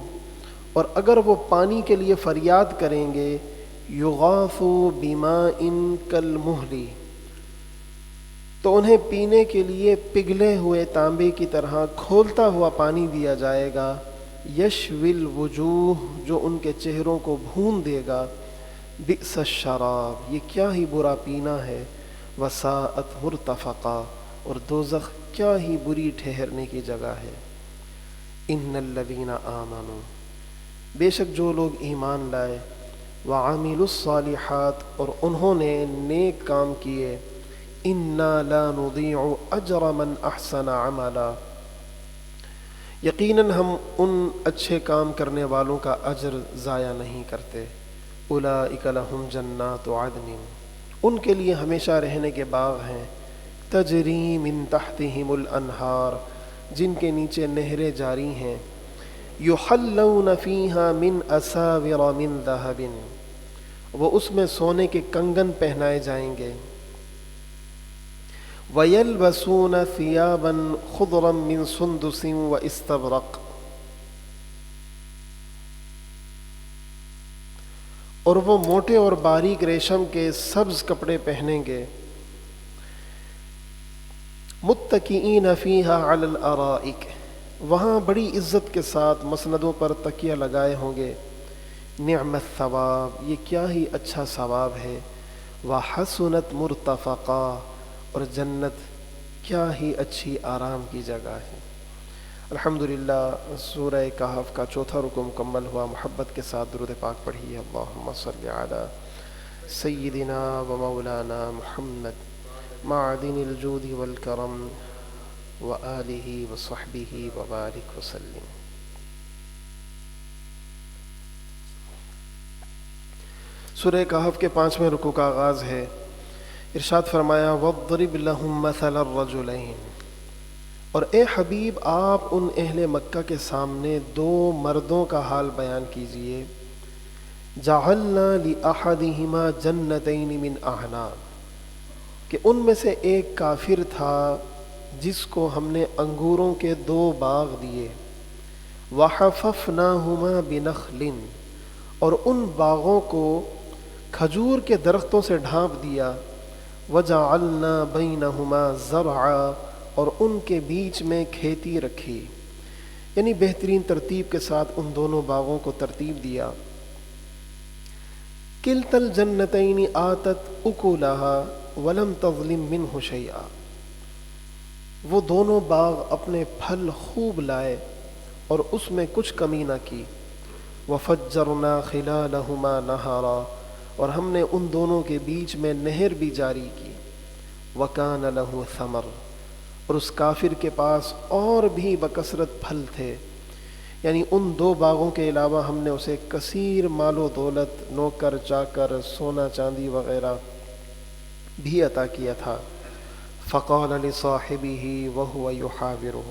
S1: اور اگر وہ پانی کے لیے فریاد کریں گے، يُغَاثُوا بِمَاءٍ كَالْمُهْلِ، تو انہیں پینے کے لیے پگھلے ہوئے تانبے کی طرح کھولتا ہوا پانی دیا جائے گا، یشوی الوجوہ، جو ان کے چہروں کو بھون دے گا، بئس الشراب، یہ کیا ہی برا پینا ہے، وساءت مرتفقا، اور دوزخ کیا ہی بری ٹھہرنے کی جگہ ہے۔ ان الذین آمنوا، بے شک جو لوگ ایمان لائے، وعملوا الصالحات، اور انہوں نے نیک کام کیے، انا لا نضیع اجر من احسن عملا، یقیناً ہم ان اچھے کام کرنے والوں کا اجر ضائع نہیں کرتے۔ اولئک لہم جنات عدن، ان کے لیے ہمیشہ رہنے کے باغ ہیں، تجری من تحتہم الانہار، جن کے نیچے نہریں جاری ہیں، یحلون فیہا من اساور من ذہب، وہ اس میں سونے کے کنگن پہنائے جائیں گے، وَيَلْبَسُونَ ثِيَابًا خُضْرًا مِّن سُنْدُسٍ وَإِسْتَبْرَقٍ، اور وہ موٹے اور باریک ریشم کے سبز کپڑے پہنیں گے، مُتَّكِئِينَ فِيهَا عَلَى الْأَرَائِكِ، وہاں بڑی عزت کے ساتھ مسندوں پر تکیہ لگائے ہوں گے، نعم الثواب، یہ کیا ہی اچھا ثواب ہے، وحسنت مرتفقا، اور جنت کیا ہی اچھی آرام کی جگہ ہے۔ الحمدللہ، سورہ کہف کا چوتھا رکو مکمل ہوا۔ محبت کے ساتھ درود پاک پڑھیے، اللہم صلی علی سیدنا و مولانا محمد معدن الجود والکرم وآلہ وصحبہ وبارک وسلم۔ سورہ کہف کے 5ویں رکوع کا آغاز ہے۔ ارشاد فرمایا، وَاضْرِبْ لَهُمْ مَثَلَ الرَّجُلَيْنِ، اور اے حبیب آپ ان اہل مکہ کے سامنے دو مردوں کا حال بیان کیجئے، جَعَلْنَا لِأَحَدِهِمَا جَنَّتَيْنِ مِنْ أَعْنَابٍ، کہ ان میں سے ایک کافر تھا جس کو ہم نے انگوروں کے 2 باغ دیے، وَحَفَفْنَاهُمَا بِنَخْلٍ، اور ان باغوں کو کھجور کے درختوں سے ڈھانپ دیا، وَجَعَلْنَا بَيْنَهُمَا زَرْعًا، اور ان کے بیچ میں کھیتی رکھی، یعنی بہترین ترتیب کے ساتھ ان دونوں باغوں کو ترتیب دیا۔ کِلْتَا الْجَنَّتَيْنِ آتَتْ أُكُلَهَا وَلَمْ تَظْلِمْ مِنْهُ شَيْئًا، وہ دونوں باغ اپنے پھل خوب لائے اور اس میں کچھ کمی نہ کی۔ وَفَجَّرْنَا خِلَالَهُمَا نَهَرًا، اور ہم نے ان دونوں کے بیچ میں نہر بھی جاری کی۔ وَكَانَ لَهُ ثَمَرٌ، اور اس کافر کے پاس اور بھی بکثرت پھل تھے، یعنی ان 2 باغوں کے علاوہ ہم نے اسے کثیر مال و دولت، نوکر چاکر، سونا چاندی وغیرہ بھی عطا کیا تھا۔ فَقَالَ لِصَاحِبِهِ وَهُوَ يُحَاوِرُهُ،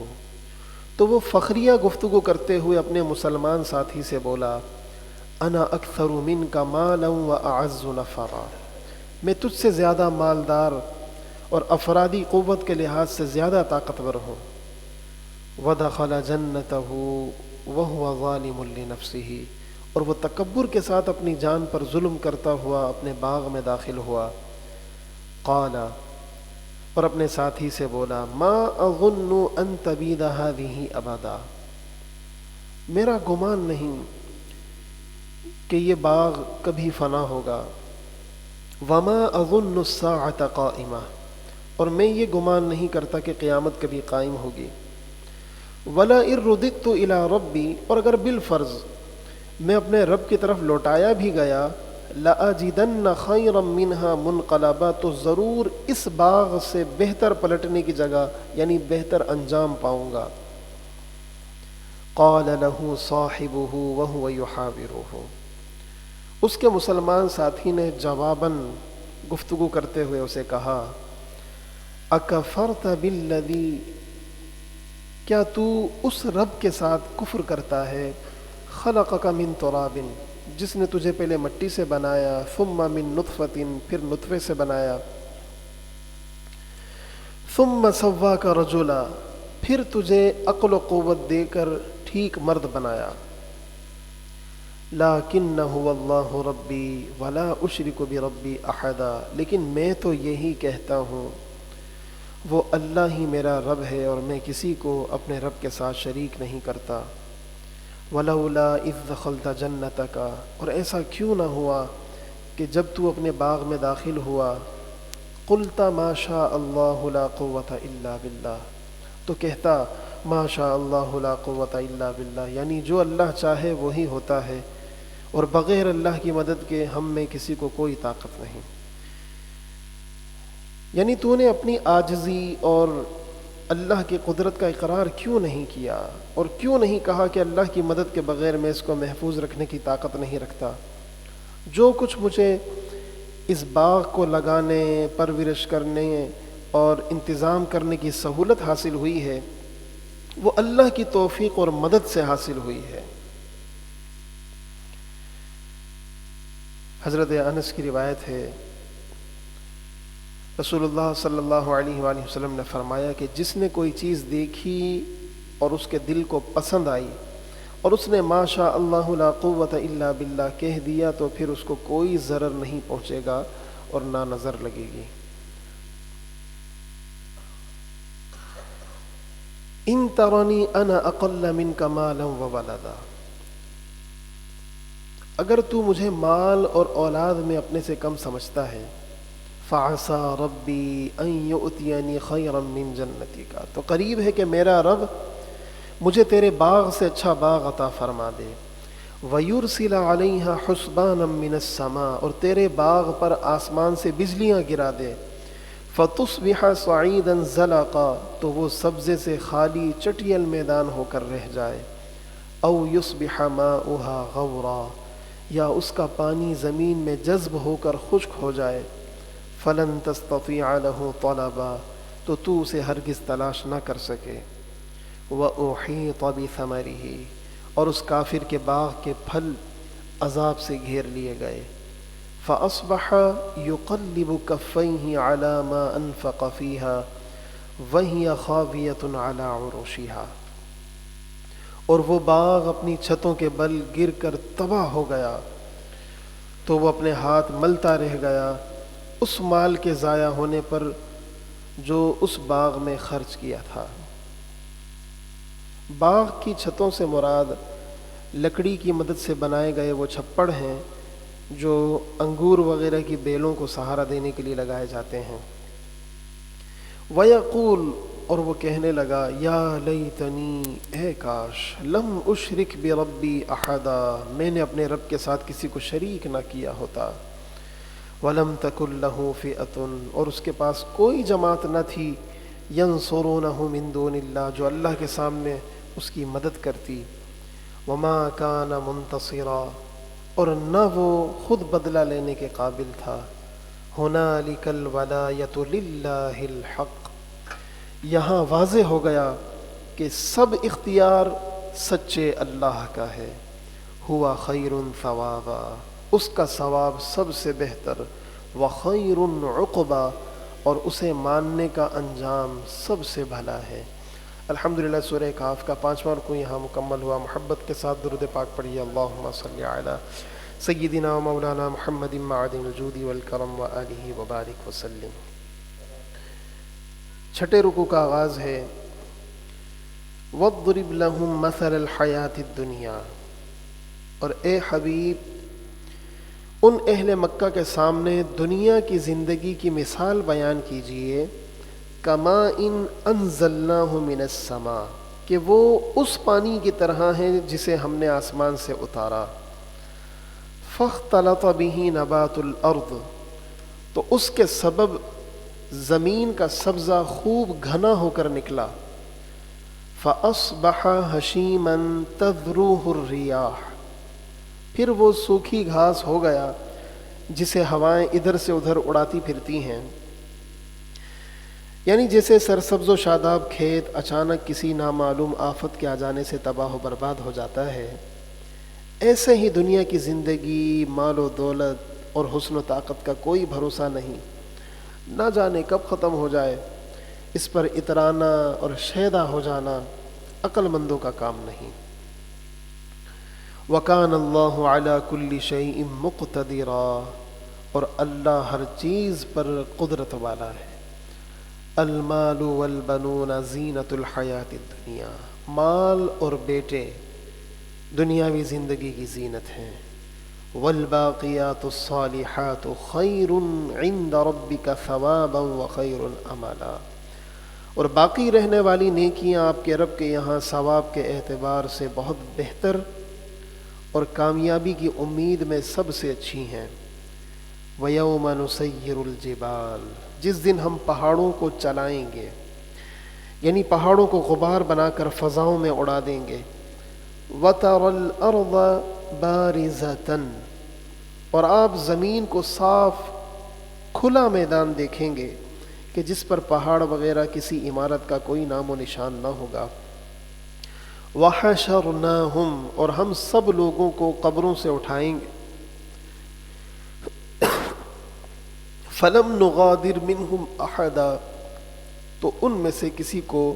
S1: تو وہ فخریہ گفتگو کرتے ہوئے اپنے مسلمان ساتھی سے بولا، انا اکثر منک مالا واعز نفرا، میں تجھ سے زیادہ مالدار اور افرادی قوت کے لحاظ سے زیادہ طاقتور ہوں۔ ودخل جنتہ وهو ظالم لنفسہ، اور وہ تکبر کے ساتھ اپنی جان پر ظلم کرتا ہوا اپنے باغ میں داخل ہوا۔ قال، اور اپنے ساتھی سے بولا، ما اظن ان تبید هذه ابدا، میرا گمان نہیں کہ یہ باغ کبھی فنا ہوگا۔ وما اظن الساعة قائمہ، اور میں یہ گمان نہیں کرتا کہ قیامت کبھی قائم ہوگی۔ ولا ان رددت الى ربی، اور اگر بالفرض میں اپنے رب کی طرف لوٹایا بھی گیا، لأجدن خیرا منها منقلبا، تو ضرور اس باغ سے بہتر پلٹنے کی جگہ یعنی بہتر انجام پاؤں گا۔ قال له صاحبه وهو يحاوره، اس کے مسلمان ساتھی نے جواباً گفتگو کرتے ہوئے اسے کہا، اکفرت بالذی کیا تو اس رب کے ساتھ کفر کرتا ہے خلقک من تراب، جس نے تجھے پہلے مٹی سے بنایا، ثم من نطفۃ، پھر نطفے سے بنایا، ثم سواک رجلا، پھر تجھے عقل و قوت دے کر ٹھیک مرد بنایا، لیکن هو اللہ ربی ولا اشرک بربی احدا، لیکن میں تو یہی کہتا ہوں وہ اللہ ہی میرا رب ہے اور میں کسی کو اپنے رب کے ساتھ شریک نہیں کرتا۔ ولولا اذ دخلت جنتک، اور ایسا کیوں نہ ہوا کہ جب تو اپنے باغ میں داخل ہوا، قلت ما شاء اللہ لا قوت الا باللہ، تو کہتا ما شاء اللہ لا قوت الا باللہ، یعنی جو اللہ چاہے وہی ہوتا ہے اور بغیر اللہ کی مدد کے ہم میں کسی کو کوئی طاقت نہیں۔ یعنی تو نے اپنی عاجزی اور اللہ کی قدرت کا اقرار کیوں نہیں کیا، اور کیوں نہیں کہا کہ اللہ کی مدد کے بغیر میں اس کو محفوظ رکھنے کی طاقت نہیں رکھتا۔ جو کچھ مجھے اس باغ کو لگانے، پرورش کرنے اور انتظام کرنے کی سہولت حاصل ہوئی ہے وہ اللہ کی توفیق اور مدد سے حاصل ہوئی ہے۔ حضرت انس کی روایت ہے، رسول اللہ صلی اللہ علیہ وآلہ وسلم نے فرمایا کہ جس نے کوئی چیز دیکھی اور اس کے دل کو پسند آئی اور اس نے ما شاء اللہ لا قوت الا باللہ کہہ دیا تو پھر اس کو کوئی ضرر نہیں پہنچے گا اور نہ نظر لگے گی۔ ان ترانی انا اقل منک مالا وولدا، اگر تو مجھے مال اور اولاد میں اپنے سے کم سمجھتا ہے، فَعَسَى رَبِّي أَن يُؤْتِيَنِي خَيْرًا مِّن جَنَّتِكَ، تو قریب ہے کہ میرا رب مجھے تیرے باغ سے اچھا باغ عطا فرما دے، وَيُرْسِلَ عَلَيْهَا حُسْبَانًا مِّنَ السَّمَاءِ، اور تیرے باغ پر آسمان سے بجلیاں گرا دے، فَتُصْبِحَ صَعِيدًا زَلَقًا، تو وہ سبزے سے خالی چٹیل میدان ہو کر رہ جائے، اَوْ يُصْبِحَ مَاؤُهَا غَوْرًا، یا اس کا پانی زمین میں جذب ہو کر خشک ہو جائے، فلن تستطيع له طلبا، تو اسے ہرگز تلاش نہ کر سکے، وأحيط بثمره، اور اس کافر کے باغ کے پھل عذاب سے گھیر لیے گئے، فأصبح يقلب كفيه على ما أنفق فيها وهي خاوية على عروشها، اور وہ باغ اپنی چھتوں کے بل گر کر تباہ ہو گیا تو وہ اپنے ہاتھ ملتا رہ گیا اس مال کے ضائع ہونے پر جو اس باغ میں خرچ کیا تھا۔ باغ کی چھتوں سے مراد لکڑی کی مدد سے بنائے گئے وہ چھپڑ ہیں جو انگور وغیرہ کی بیلوں کو سہارا دینے کے لیے لگائے جاتے ہیں۔ وَيَقُول، اور وہ کہنے لگا، یا لیتنی، اے کاش، لم اشرک بربی احدا، میں نے اپنے رب کے ساتھ کسی کو شریک نہ کیا ہوتا، وَلَمْ تَكُنْ لَهُ فِئَةٌ، اور اس کے پاس کوئی جماعت نہ تھی، يَنْصُرُونَهُ مِن دُونِ اللَّهِ، جو اللہ کے سامنے اس کی مدد کرتی، وَمَا كَانَ مُنْتَصِرًا، اور نہ وہ خود بدلہ لینے کے قابل تھا۔ هُنَالِكَ الْوَلَایَةُ لِلَّهِ الْحَقِّ، یہاں واضح ہو گیا کہ سب اختیار سچے اللہ کا ہے، ہوا خیر ثوابا، اس کا ثواب سب سے بہتر، وخیر عقبا، اور اسے ماننے کا انجام سب سے بھلا ہے۔ الحمدللہ سورہ کہف کا 5واں رکوع یہاں مکمل ہوا۔ محبت کے ساتھ درود پاک پڑھیے، اللہم صلی علی سیدنا و مولانا محمد معدن الجود والکرم وآلہ وبارک وسلم۔ چھٹے رکوع کا آغاز ہے، وَاضْرِبْ لَهُم مَثَلَ الْحَيَاةِ الدُّنْيَا، اور اے حبیب ان اہل مکہ کے سامنے دنیا کی زندگی کی مثال بیان کیجئے، کَمَاءٍ أَنزَلْنَاهُ مِنَ السَّمَاءِ، کہ وہ اس پانی کی طرح ہے جسے ہم نے آسمان سے اتارا، فَاخْتَلَطَ بِهِ نَبَاتُ الْأَرْضِ، تو اس کے سبب زمین کا سبزہ خوب گھنا ہو کر نکلا، فَأَصْبَحَ هَشِيمًا تَذْرُوهُ الرِّيَاحُ، پھر وہ سوکھی گھاس ہو گیا جسے ہوائیں ادھر سے ادھر اڑاتی پھرتی ہیں، یعنی جیسے سرسبز و شاداب کھیت اچانک کسی نامعلوم آفت کے آ جانے سے تباہ و برباد ہو جاتا ہے، ایسے ہی دنیا کی زندگی، مال و دولت اور حسن و طاقت کا کوئی بھروسہ نہیں، نہ جانے کب ختم ہو جائے۔ اس پر اترانا اور شیدا ہو جانا عقل مندوں کا کام نہیں۔ وَكَانَ اللَّهُ عَلَى كُلِّ شَيْءٍ مُقْتَدِرًا، اور اللہ ہر چیز پر قدرت والا ہے۔ المال والبنون زینت الحیات الدنیا، مال اور بیٹے دنیاوی زندگی کی زینت ہیں۔ والباقیات الصالحات خیر عند ربک ثوابا وخیر املا، اور باقی رہنے والی نیکیاں آپ کے رب کے یہاں ثواب کے اعتبار سے بہت بہتر اور کامیابی کی امید میں سب سے اچھی ہیں۔ وَيَوْمَ نُسَيِّرُ الْجِبَالَ، جس دن ہم پہاڑوں کو چلائیں گے، یعنی پہاڑوں کو غبار بنا کر فضاؤں میں اڑا دیں گے۔ وَتَرَى الْأَرْضَ بَارِزَةً، اور آپ زمین کو صاف کھلا میدان دیکھیں گے کہ جس پر پہاڑ وغیرہ کسی عمارت کا کوئی نام و نشان نہ ہوگا۔ وَحَشَرْنَاهُمْ، اور ہم سب لوگوں کو قبروں سے اٹھائیں گے۔ فَلَمْ نُغَادِرْ مِنْهُمْ أَحَدًا، تو ان میں سے کسی کو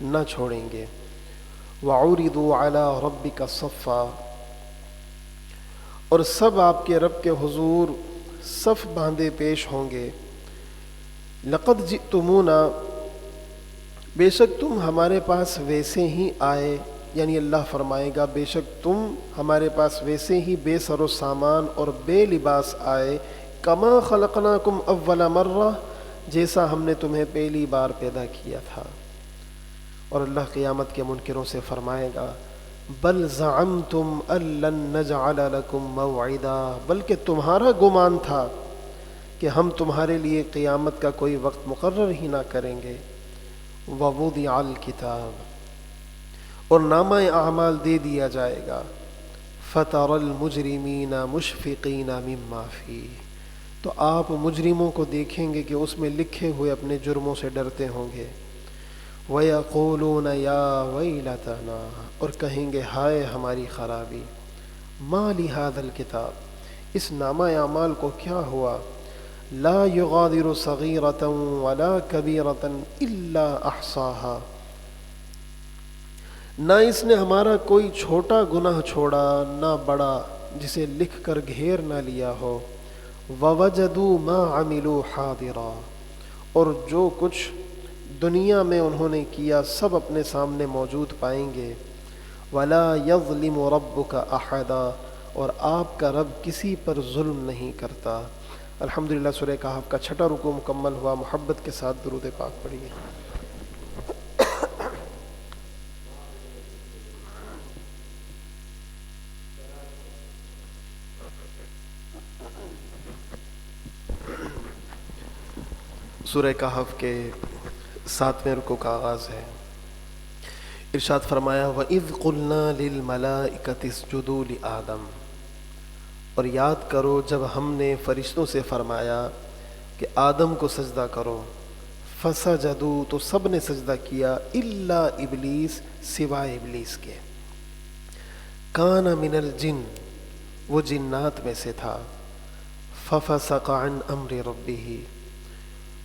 S1: نہ چھوڑیں گے۔ وَعُرِضُوا عَلَى رَبِّكَ صَفًّا، اور سب آپ کے رب کے حضور صف باندھے پیش ہوں گے۔ لَقَدْ جِئْتُمُونَا، بے شک تم ہمارے پاس ویسے ہی آئے، یعنی اللہ فرمائے گا بے شک تم ہمارے پاس ویسے ہی بے سر و سامان اور بے لباس آئے، کما خلقناکم اول مرہ، جیسا ہم نے تمہیں پہلی بار پیدا کیا تھا۔ اور اللہ قیامت کے منکروں سے فرمائے گا بل زعمتم ان لن نجعل لکم موعدا، بلکہ تمہارا گمان تھا کہ ہم تمہارے لیے قیامت کا کوئی وقت مقرر ہی نہ کریں گے۔ ووضع الکتاب، اور نامہ اعمال دے دیا جائے گا۔ فترى المجرمین مشفقین مما فیہ، تو آپ مجرموں کو دیکھیں گے کہ اس میں لکھے ہوئے اپنے جرموں سے ڈرتے ہوں گے۔ وَيَقُولُونَ يَا وَيْلَتَنَا، اور کہیں گے ہائے ہماری خرابی۔ مَا لِهَذَا الْكِتَابِ، اس نامہ اعمال کو کیا ہوا؟ لا يغادر صغيرة ولا كبيرة إلا أحصاها، نہ اس نے ہمارا کوئی چھوٹا گناہ چھوڑا نہ بڑا جسے لکھ کر گھیر نہ لیا ہو۔ وَوَجَدُوا مَا عَمِلُوا حَاضِرًا، اور جو کچھ دنیا میں انہوں نے کیا سب اپنے سامنے موجود پائیں گے۔ وَلَا يَظْلِمُ رَبُّكَ أَحَدًا، اور آپ کا رب کسی پر ظلم نہیں کرتا۔ الحمدللہ سورہ کہف کا 6واں رکوع مکمل ہوا۔ محبت کے ساتھ درود پاک پڑھیے۔ سورہ کہف کے 7ویں رکوع کا آغاز ہے۔ ارشاد فرمایا وَإِذْ قُلْنَا لِلْمَلَائِكَةِ اسْجُدُوا لِآدَمَ، اور یاد کرو جب ہم نے فرشتوں سے فرمایا کہ آدم کو سجدہ کرو۔ فَسَجَدُوا، تو سب نے سجدہ کیا، إِلَّا ابلیس، سوائے ابلیس کے۔ كَانَ مِنَ الْجِنِّ، وہ جنات میں سے تھا۔ فَفَسَقَ عَنْ أَمْرِ رَبِّهِ،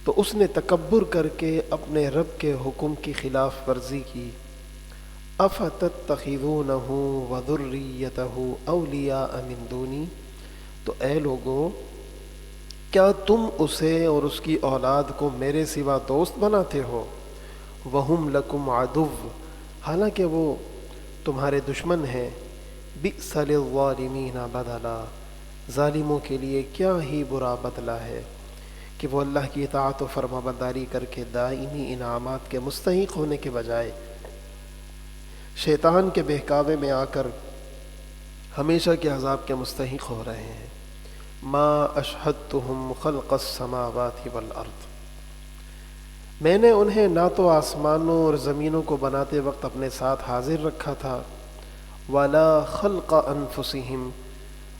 S1: تو اس نے تکبر کر کے اپنے رب کے حکم کی خلاف ورزی کی۔ اَفَتَتَّخِذُونَهُ وَذُرِّيَّتَهُ أَوْلِيَاءَ مِن دُونِي، تو اے لوگو کیا تم اسے اور اس کی اولاد کو میرے سوا دوست بناتے ہو؟ وَهُمْ لَكُمْ عَدُوٌّ، حالانکہ وہ تمہارے دشمن ہیں۔ بِئْسَ لِلظَّالِمِينَ بَدَلًا، ظالموں کے لیے کیا ہی برا بدلہ ہے کہ وہ اللہ کی اطاعت و فرما برداری کر کے دائمی انعامات کے مستحق ہونے کے بجائے شیطان کے بہکاوے میں آ کر ہمیشہ کے عذاب کے مستحق ہو رہے ہیں۔ ما اشہدتہم خلق السماوات والارض، میں نے انہیں نہ تو آسمانوں اور زمینوں کو بناتے وقت اپنے ساتھ حاضر رکھا تھا، ولا خلق انفسہم،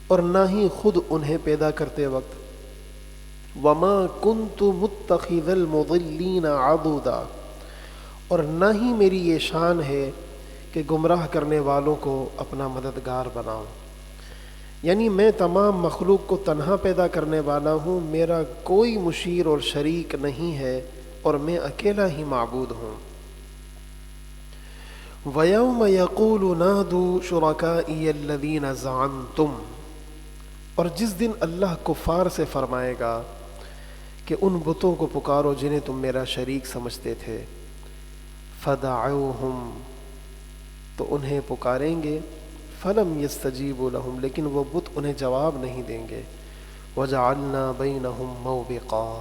S1: اور نہ ہی خود انہیں پیدا کرتے وقت، وما کنت متخذ المضلین عضدا، اور نہ ہی میری یہ شان ہے کہ گمراہ کرنے والوں کو اپنا مددگار بناؤں، یعنی میں تمام مخلوق کو تنہا پیدا کرنے والا ہوں، میرا کوئی مشیر اور شریک نہیں ہے، اور میں اکیلا ہی معبود ہوں۔ وَيَوْمَ يَقُولُ نَادُوا شُرَكَائِيَ الَّذِينَ زَعَمْتُمْ، اور جس دن اللہ کفار سے فرمائے گا کہ ان بتوں کو پکارو جنہیں تم میرا شریک سمجھتے تھے، فَدَعَوْهُمْ، تو انہیں پکاریں گے، فَلَمْ يَسْتَجِيبُوا لَهُمْ، لیکن وہ بت انہیں جواب نہیں دیں گے، وَجَعَلْنَا بَيْنَهُمْ مَوْبِقًا،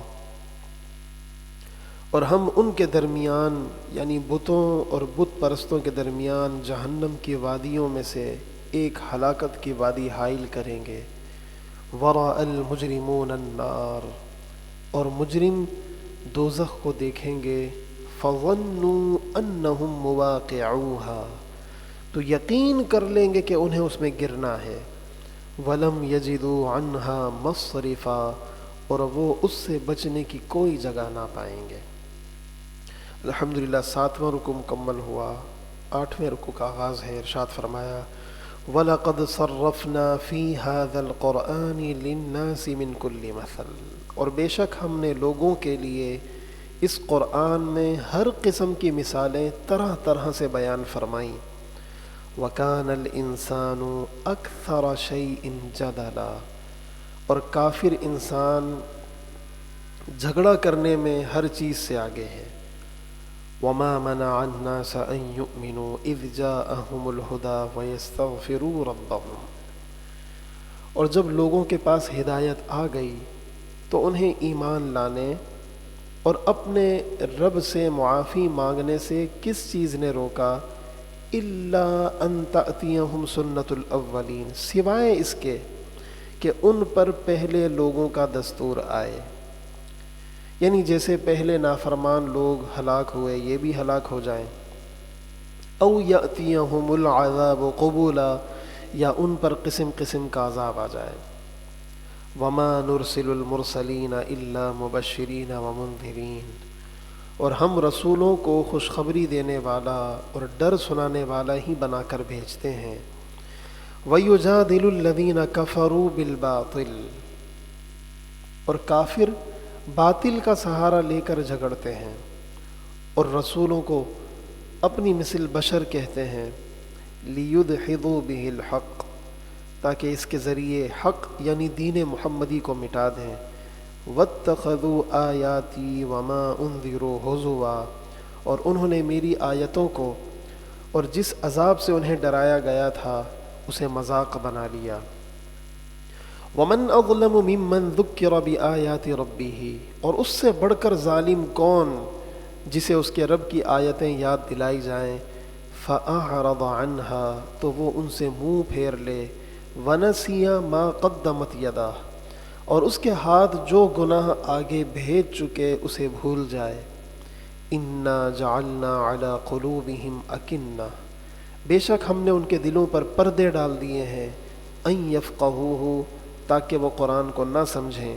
S1: اور ہم ان کے درمیان یعنی بتوں اور بت پرستوں کے درمیان جہنم کی وادیوں میں سے ایک ہلاکت کی وادی حائل کریں گے، وَرَأَ الْمُجْرِمُونَ النَّارَ، اور مجرم دوزخ کو دیکھیں گے، فَظَنُّوا أَنَّهُمْ مُوَاقِعُوهَا، تو یقین کر لیں گے کہ انہیں اس میں گرنا ہے، وَلَمْ يَجِدُوا عَنْهَا مَصْرِفًا، اور وہ اس سے بچنے کی کوئی جگہ نہ پائیں گے۔ الحمدللہ 7واں رکوع مکمل ہوا، 8ویں رکوع کا آغاز ہے۔ ارشاد فرمایا وَلَقَدْ صَرَّفْنَا فِي هَذَا الْقُرْآنِ لِلنَّاسِ مِنْ كُلِّ مَثَلٍ، اور بے شک ہم نے لوگوں کے لیے اس قرآن میں ہر قسم کی مثالیں طرح طرح سے بیان فرمائیں۔ وَكَانَ الْإِنسَانُ أَكْثَرَ شَيْءٍ جَدَلًا، اور کافر انسان جھگڑا کرنے میں ہر چیز سے آگے ہے۔ وَمَا مَنَعَ النَّاسَ أَن يُؤْمِنُوا إِذْ جَاءَهُمُ الْهُدَى وَيَسْتَغْفِرُوا رَبَّهُمْ، اور جب لوگوں کے پاس ہدایت آ گئی تو انہیں ایمان لانے اور اپنے رب سے معافی مانگنے سے کس چیز نے روکا؟ إِلَّا أَن تَأْتِيَهُمْ سُنَّةُ الْأَوَّلِينَ، سوائے اس کے کہ ان پر پہلے لوگوں کا دستور آئے، یعنی جیسے پہلے نافرمان لوگ ہلاک ہوئے یہ بھی ہلاک ہو جائیں۔ او یأتیہم العذاب قبولا، یا ان پر قسم قسم کا عذاب آ جائے۔ وما نرسل المرسلین الا مبشرین ومنذرین، اور ہم رسولوں کو خوشخبری دینے والا اور ڈر سنانے والا ہی بنا کر بھیجتے ہیں۔ وَيُجَادِلُ الَّذِينَ كَفَرُوا بِالْبَاطِلِ، اور کافر باطل کا سہارا لے کر جھگڑتے ہیں اور رسولوں کو اپنی مثل بشر کہتے ہیں، لِيُدْحِضُوا بِهِ الْحَقِّ، تاکہ اس کے ذریعے حق یعنی دین محمدی کو مٹا دیں۔ وَاتَّخَذُوا آیَاتِي وَمَا أُنذِرُوا هُزُوًا، اور انہوں نے میری آیتوں کو اور جس عذاب سے انہیں ڈرایا گیا تھا اسے مذاق بنا لیا۔ وَمَنْ أَظْلَمُ مِمَّنْ ذُكِّرَ بِآيَاتِ رَبِّهِ، اور اس سے بڑھ کر ظالم کون جسے اس کے رب کی آیتیں یاد دلائی جائیں، فَأَعْرَضَ عَنْهَا، تو وہ ان سے منہ پھیر لے، وَنَسِيَ مَا قَدَّمَتْ يَدَاهُ، اور اس کے ہاتھ جو گناہ آگے بھیج چکے اسے بھول جائے۔ إِنَّا جَعَلْنَا عَلَى قُلُوبِهِمْ أَكِنَّةً، بے شک ہم نے ان کے دلوں پر پردے ڈال دیے ہیں، أَن يَفْقَهُوهُ، تاکہ وہ قرآن کو نہ سمجھیں،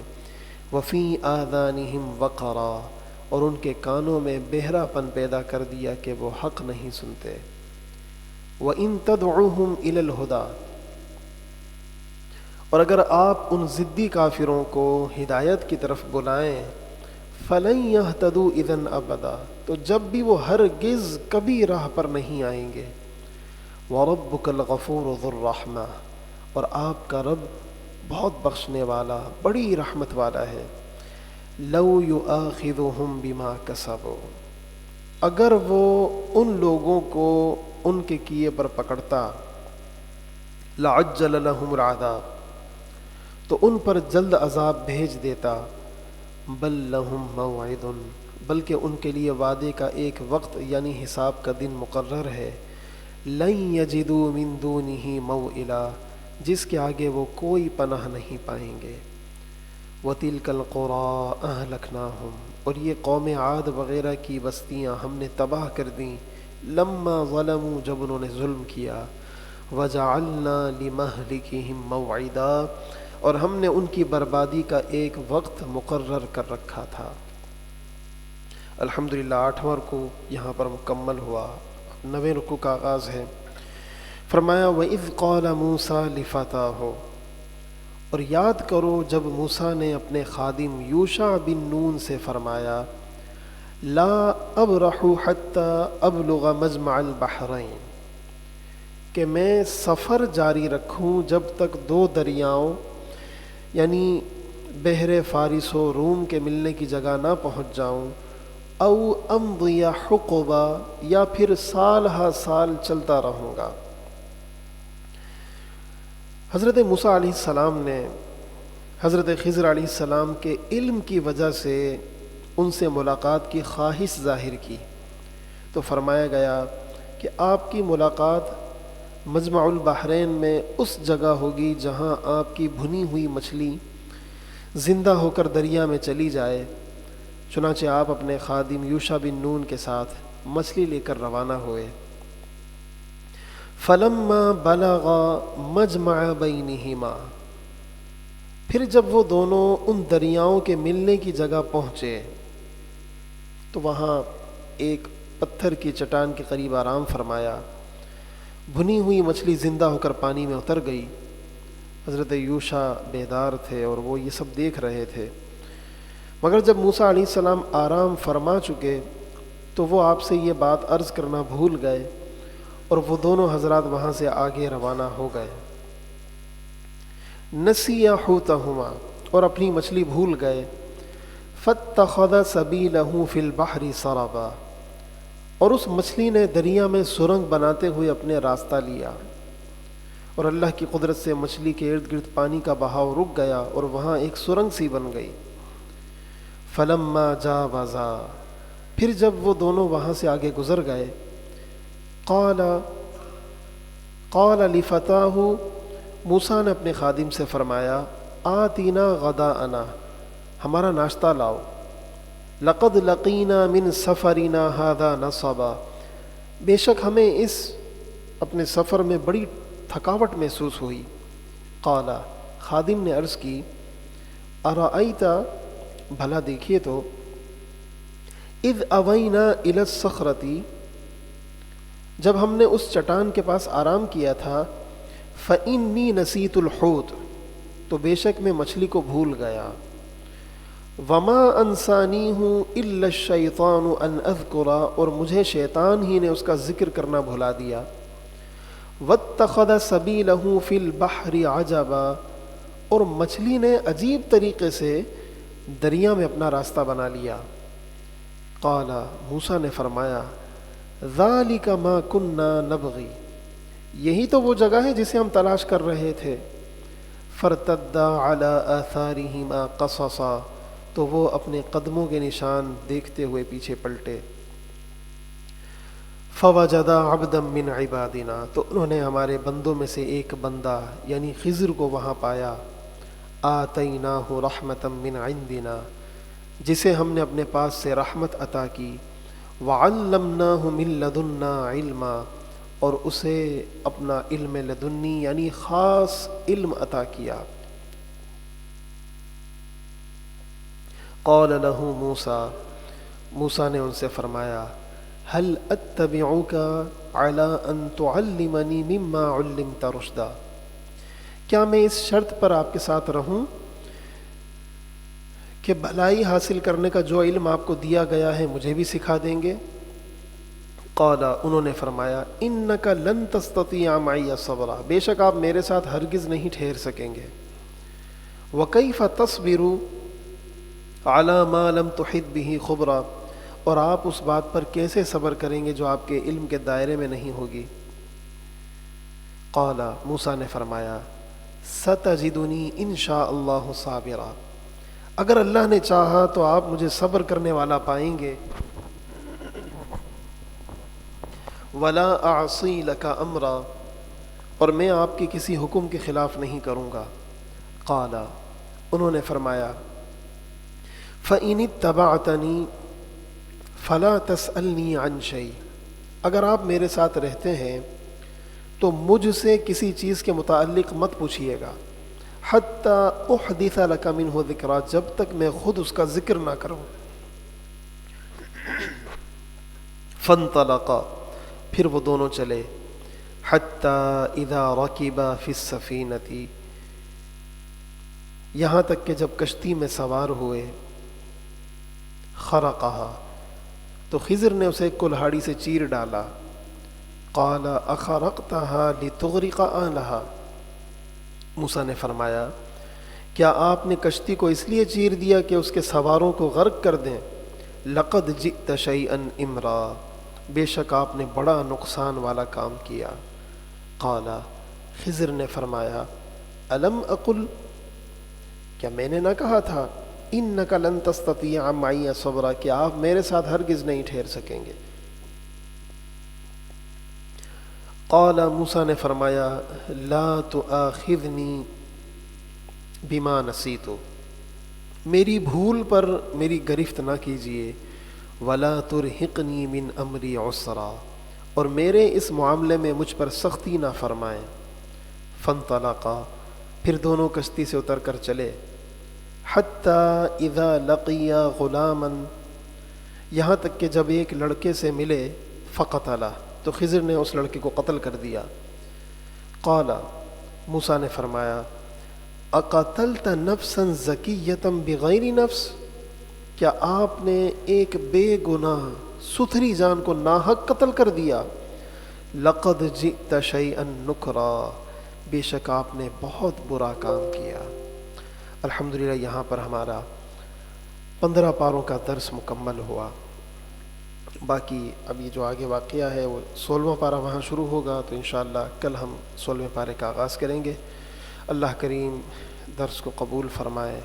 S1: وَفِي آذَانِهِمْ وَقْرًا، اور ان کے کانوں میں بہرا پن پیدا کر دیا کہ وہ حق نہیں سنتے۔ وَإِن تَدْعُوهُمْ إِلَى الْهُدَى، اور اگر آپ ان ضدی کافروں کو ہدایت کی طرف بلائیں، فَلَن يَهْتَدُوا إِذًا أَبَدًا، تو جب بھی وہ ہرگز کبھی راہ پر نہیں آئیں گے۔ وَرَبُّكَ الْغَفُورُ ذُو الرَّحْمَةِ، اور آپ کا رب بہت بخشنے والا بڑی رحمت والا ہے۔ لَوْ يُؤَاخِذُهُمْ بِمَا كَسَبُوا، اگر وہ ان لوگوں کو ان کے کیے پر پکڑتا، لَعَجَّلَ لَهُمُ الْعَذَابَ، تو ان پر جلد عذاب بھیج دیتا۔ بَل لَهُم مَّوْعِدٌ، بلکہ ان کے لیے وعدے کا ایک وقت یعنی حساب کا دن مقرر ہے۔ لَن يَجِدُوا مِن دُونِهِ مَوْئِلًا، جس کے آگے وہ کوئی پناہ نہیں پائیں گے۔ وَتِلْكَ الْقُرَىٰ أَهْلَكْنَاهُمْ، اور یہ قوم عاد وغیرہ کی بستیاں ہم نے تباہ کر دیں، لَمَّا ظَلَمُوا، جب انہوں نے ظلم کیا۔ وَجَعَلْنَا لِمَهْلِكِهِمْ مَوْعِدًا، اور ہم نے ان کی بربادی کا ایک وقت مقرر کر رکھا تھا۔ الحمدللہ 8واں رکوع یہاں پر مکمل ہوا، 9ویں رکوع کا آغاز ہے۔ فرمایا وَإِذْ قَالَ مُوسَىٰ لِفَتَاهُ، اور یاد کرو جب موسیٰ نے اپنے خادم یوشع بن نون سے فرمایا لا ابرح حتى ابلغ مجمع البحرین، کہ میں سفر جاری رکھوں جب تک دو دریاؤں یعنی بحر فارس و روم کے ملنے کی جگہ نہ پہنچ جاؤں، او امضی حقبا، یا پھر سال ہا سال چلتا رہوں گا۔ حضرت موسیٰ علیہ السلام نے حضرت خضر علیہ السلام کے علم کی وجہ سے ان سے ملاقات کی خواہش ظاہر کی، تو فرمایا گیا کہ آپ کی ملاقات مجمع البحرین میں اس جگہ ہوگی جہاں آپ کی بھنی ہوئی مچھلی زندہ ہو کر دریا میں چلی جائے۔ چنانچہ آپ اپنے خادم یوشع بن نون کے ساتھ مچھلی لے کر روانہ ہوئے۔ فلما بلغا مجمع بینہما، پھر جب وہ دونوں ان دریاؤں کے ملنے کی جگہ پہنچے تو وہاں ایک پتھر کی چٹان کے قریب آرام فرمایا، بھنی ہوئی مچھلی زندہ ہو کر پانی میں اتر گئی۔ حضرت یوشع بیدار تھے اور وہ یہ سب دیکھ رہے تھے، مگر جب موسیٰ علیہ السلام آرام فرما چکے تو وہ آپ سے یہ بات عرض کرنا بھول گئے، اور وہ دونوں حضرات وہاں سے آگے روانہ ہو گئے۔ نسی حوتہما، اور اپنی مچھلی بھول گئے۔ فاتخذ سبیلہ فی البحر سربا، اور اس مچھلی نے دریا میں سرنگ بناتے ہوئے اپنے راستہ لیا، اور اللہ کی قدرت سے مچھلی کے ارد گرد پانی کا بہاؤ رک گیا اور وہاں ایک سرنگ سی بن گئی۔ فلما جاوزا، پھر جب وہ دونوں وہاں سے آگے گزر گئے، قال لفتاہ، موسیٰ نے اپنے خادم سے فرمایا آتینا غداءنا، ہمارا ناشتہ لاؤ۔ لقد لقینا من سفرنا هذا نصبا، بے شک ہمیں اس اپنے سفر میں بڑی تھکاوٹ محسوس ہوئی۔ قال، خادم نے عرض کی ارأیت، بھلا دیکھیے تو، اذ اوینا الی الصخرۃ، جب ہم نے اس چٹان کے پاس آرام کیا تھا، فإنی نسیت الحوت، تو بے شک میں مچھلی کو بھول گیا۔ وما انسانیہ الا الشیطان ان اذکر، اور مجھے شیطان ہی نے اس کا ذکر کرنا بھلا دیا۔ واتخذ سبیلہ فی البحر عجبا، اور مچھلی نے عجیب طریقے سے دریا میں اپنا راستہ بنا لیا۔ قال، موسیٰ نے فرمایا ذالک ما کنا نبغی، یہی تو وہ جگہ ہے جسے ہم تلاش کر رہے تھے۔ فرتدا علی آثارہما قصصا، تو وہ اپنے قدموں کے نشان دیکھتے ہوئے پیچھے پلٹے۔ فوجدا عبدا من عبادنا، تو انہوں نے ہمارے بندوں میں سے ایک بندہ یعنی خضر کو وہاں پایا۔ آتیناہ رحمتا من عندنا، جسے ہم نے اپنے پاس سے رحمت عطا کی۔ وعلمناہ من لدنا علما، اور اسے اپنا علم لدنی یعنی خاص علم عطا کیا۔ قال لہ موسیٰ، موسیٰ نے ان سے فرمایا هل اتبعک علی ان تعلمنی مما علمت رشدا، کیا میں اس شرط پر آپ کے ساتھ رہوں کہ بھلائی حاصل کرنے کا جو علم آپ کو دیا گیا ہے مجھے بھی سکھا دیں گے؟ قال، انہوں نے فرمایا انک لن تستطیع معی صبرا، بے شک آپ میرے ساتھ ہرگز نہیں ٹھہر سکیں گے۔ وکیف تصبر علی ما لم تحط بہ خبرا، اور آپ اس بات پر کیسے صبر کریں گے جو آپ کے علم کے دائرے میں نہیں ہوگی؟ قال، موسیٰ نے فرمایا ستجدنی ان شاء اللہ صابرا، اگر اللہ نے چاہا تو آپ مجھے صبر کرنے والا پائیں گے۔ ولا اعصی لک امرا، اور میں آپ کے کسی حکم کے خلاف نہیں کروں گا۔ قال، انہوں نے فرمایا فإن اتبعتنی فلا تسألنی عن شیء، اگر آپ میرے ساتھ رہتے ہیں تو مجھ سے کسی چیز کے متعلق مت پوچھیے گا۔ حتی احدث لک منہ ذکرا، جب تک میں خود اس کا ذکر نہ کروں۔ فانطلقا، پھر وہ دونوں چلے، حتی اذا رکبا فی السفینۃ، یہاں تک کہ جب کشتی میں سوار ہوئے، خرقہا، تو خضر نے اسے کلہاڑی سے چیر ڈالا۔ قال اخرقتها لتغرق اہلہا، موسیٰ نے فرمایا کیا آپ نے کشتی کو اس لیے چیر دیا کہ اس کے سواروں کو غرق کر دیں؟ لقد جئت شیئا امرا، بے شک آپ نے بڑا نقصان والا کام کیا۔ قال، خضر نے فرمایا الم اقل، کیا میں نے نہ کہا تھا انک لن تستطیع معی صبرا، کہ آپ میرے ساتھ ہرگز نہیں ٹھہر سکیں گے۔ قال، موسیٰ نے فرمایا لا تؤاخذنی بما نسیت، میری بھول پر میری گرفت نہ کیجیے، ولا ترہقنی من امری عسرا، اور میرے اس معاملے میں مجھ پر سختی نہ فرمائیں۔ فانطلقا، پھر دونوں کشتی سے اتر کر چلے، حتی اذا لقیا غلاما، یہاں تک کہ جب ایک لڑکے سے ملے، فقتلہ، تو خضر نے اس لڑکے کو قتل کر دیا۔ قال، موسیٰ نے فرمایا اقتلت نفسا زکیۃ بغیر نفس، کیا آپ نے ایک بے گناہ ستھری جان کو ناحق قتل کر دیا؟ لقد جئت شیئا نکرا، بے شک آپ نے بہت برا کام کیا۔ الحمدللہ یہاں پر ہمارا 15 پاروں کا درس مکمل ہوا۔ باقی ابھی جو آگے واقعہ ہے وہ 16واں پارہ وہاں شروع ہوگا، تو انشاءاللہ کل ہم 16ویں پارے کا آغاز کریں گے۔ اللہ کریم درس کو قبول فرمائے،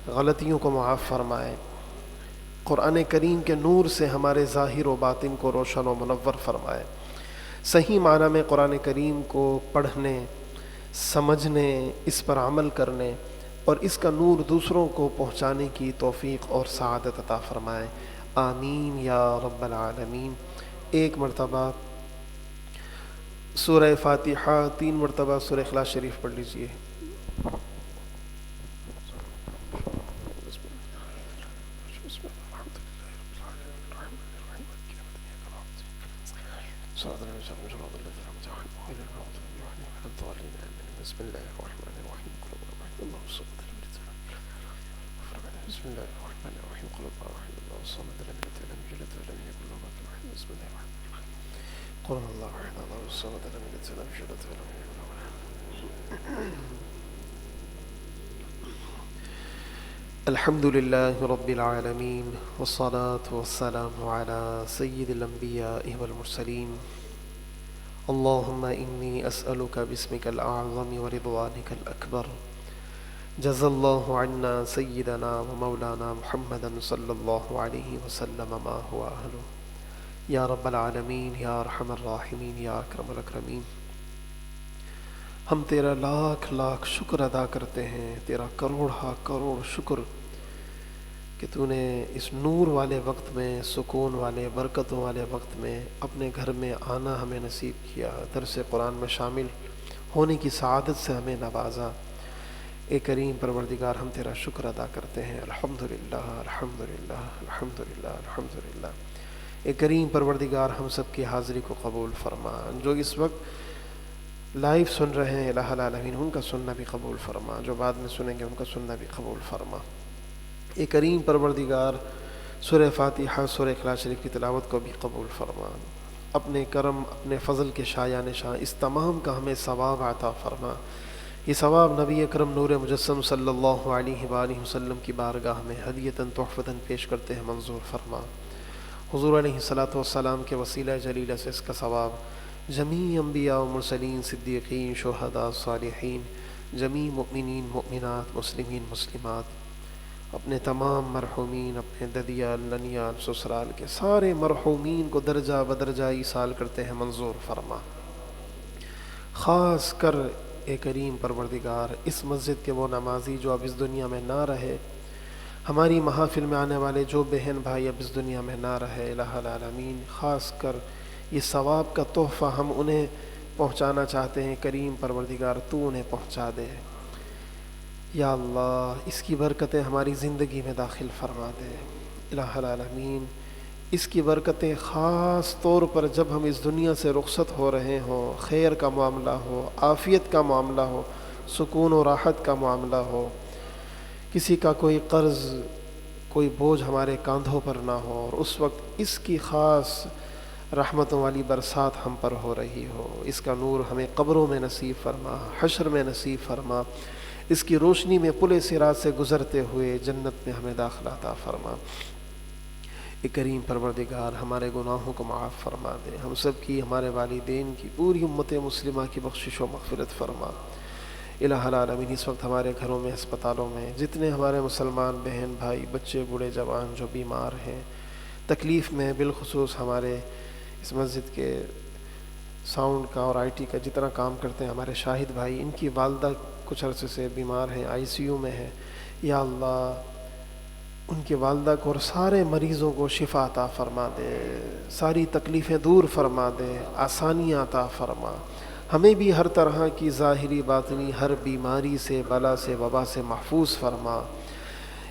S1: غلطیوں کو معاف فرمائے، قرآن کریم کے نور سے ہمارے ظاہر و باطن کو روشن و منور فرمائے، صحیح معنی میں قرآن کریم کو پڑھنے، سمجھنے، اس پر عمل کرنے اور اس کا نور دوسروں کو پہنچانے کی توفیق اور سعادت عطا فرمائے، آمین یا رب العالمین۔ ایک مرتبہ سورہ فاتحہ، 3 مرتبہ سورہ اخلاص شریف پڑھ لیجئے۔ بسم اللہ الرحمن الرحیم، بسم اللہ الرحمن الرحیم، قل اللہ احد اللہ الصمد لم یلد ولم یولد ولم یکن له کفوا احد، بسم اللہ الرحمن الرحیم، قل اللہ احد اللہ الصمد لم یلد ولم یولد ولم یکن له۔ الحمد للہ رب العالمین، والصلاة والسلام علی سید الانبیاء والمرسلین، اللہم انی اسألک باسمک الاعظم ورضوانک الاکبر، جزا اللہ عنا سیدنا و مولانا محمدا صلی اللہ علیہ وسلم ما هو اہلہ، یا رب العالمین، یا ارحم الراحمین، یا اکرم الاکرمین۔ ہم تیرا لاکھ لاکھ شکر ادا کرتے ہیں، تیرا کروڑ کروڑ شکر کہ تو نے اس نور والے وقت میں، سکون والے، برکتوں والے وقت میں اپنے گھر میں آنا ہمیں نصیب کیا، درس قرآن میں شامل ہونے کی سعادت سے ہمیں نوازا۔ اے کریم پروردگار، ہم تیرا شکر ادا کرتے ہیں، الحمدللہ الحمدللہ الحمدللہ الحمدللہ۔ اے کریم پروردگار، ہم سب کی حاضری کو قبول فرما، جو اس وقت لائیو سن رہے ہیں الہ العالمین ان کا سننا بھی قبول فرما، جو بعد میں سنیں گے ان کا سننا بھی قبول فرما۔ اے کریم پروردگار، سورہ فاتحہ، سورہ اخلاص شریف کی تلاوت کو بھی قبول فرما، اپنے کرم، اپنے فضل کے شایان شاہ اس تمام کا ہمیں ثواب عطا فرما۔ یہ ثواب نبی اکرم نور مجسم صلی اللہ علیہ وآلہ وسلم کی بارگاہ میں ہدیتاً تحفتاً پیش کرتے ہیں، منظور فرما۔ حضور علیہ الصلاۃ والسلام کے وسیلہ جلیلہ سے اس کا ثواب جمیع انبیاء و مرسلین، صدیقین، شہداء، صالحین، جمیع مؤمنین، مؤمنات، مسلمین، مسلمات، اپنے تمام مرحومین، اپنے ددیال، ننیال، سسرال کے سارے مرحومین کو درجہ بدرجہ ایصال کرتے ہیں، منظور فرما۔ خاص کر اے کریم پروردگار، اس مسجد کے وہ نمازی جو اب اس دنیا میں نہ رہے، ہماری محافل میں آنے والے جو بہن بھائی اب اس دنیا میں نہ رہے، الہ العالمین، خاص کر یہ ثواب کا تحفہ ہم انہیں پہنچانا چاہتے ہیں، کریم پروردگار تو انہیں پہنچا دے۔ یا اللہ اس کی برکتیں ہماری زندگی میں داخل فرما دے الہ العالمین۔ اس کی برکتیں خاص طور پر جب ہم اس دنیا سے رخصت ہو رہے ہوں، خیر کا معاملہ ہو، عافیت کا معاملہ ہو، سکون و راحت کا معاملہ ہو، کسی کا کوئی قرض کوئی بوجھ ہمارے کاندھوں پر نہ ہو، اور اس وقت اس کی خاص رحمتوں والی برسات ہم پر ہو رہی ہو، اس کا نور ہمیں قبروں میں نصیب فرما، حشر میں نصیب فرما، اس کی روشنی میں پل صراط سے گزرتے ہوئے جنت میں ہمیں داخلہ عطا فرما۔ اے کریم پروردگار ہمارے گناہوں کو معاف فرما دے، ہم سب کی، ہمارے والدین کی، پوری امت مسلمہ کی بخشش و مغفرت فرما۔ الہ العالمین اس وقت ہمارے گھروں میں، ہسپتالوں میں جتنے ہمارے مسلمان بہن بھائی، بچے بوڑھے جوان جو بیمار ہیں، تکلیف میں، بالخصوص ہمارے اس مسجد کے ساؤنڈ کا اور آئی ٹی کا جتنا کام کرتے ہیں ہمارے شاہد بھائی، ان کی والدہ کچھ عرصے سے بیمار ہیں، آئی سی یو میں ہیں، یا اللہ ان کی والدہ کو اور سارے مریضوں کو شفا عطا فرما دے، ساری تکلیفیں دور فرما دے، آسانیاں عطا فرما، ہمیں بھی ہر طرح کی ظاہری باطنی ہر بیماری سے، بلا سے، وبا سے محفوظ فرما۔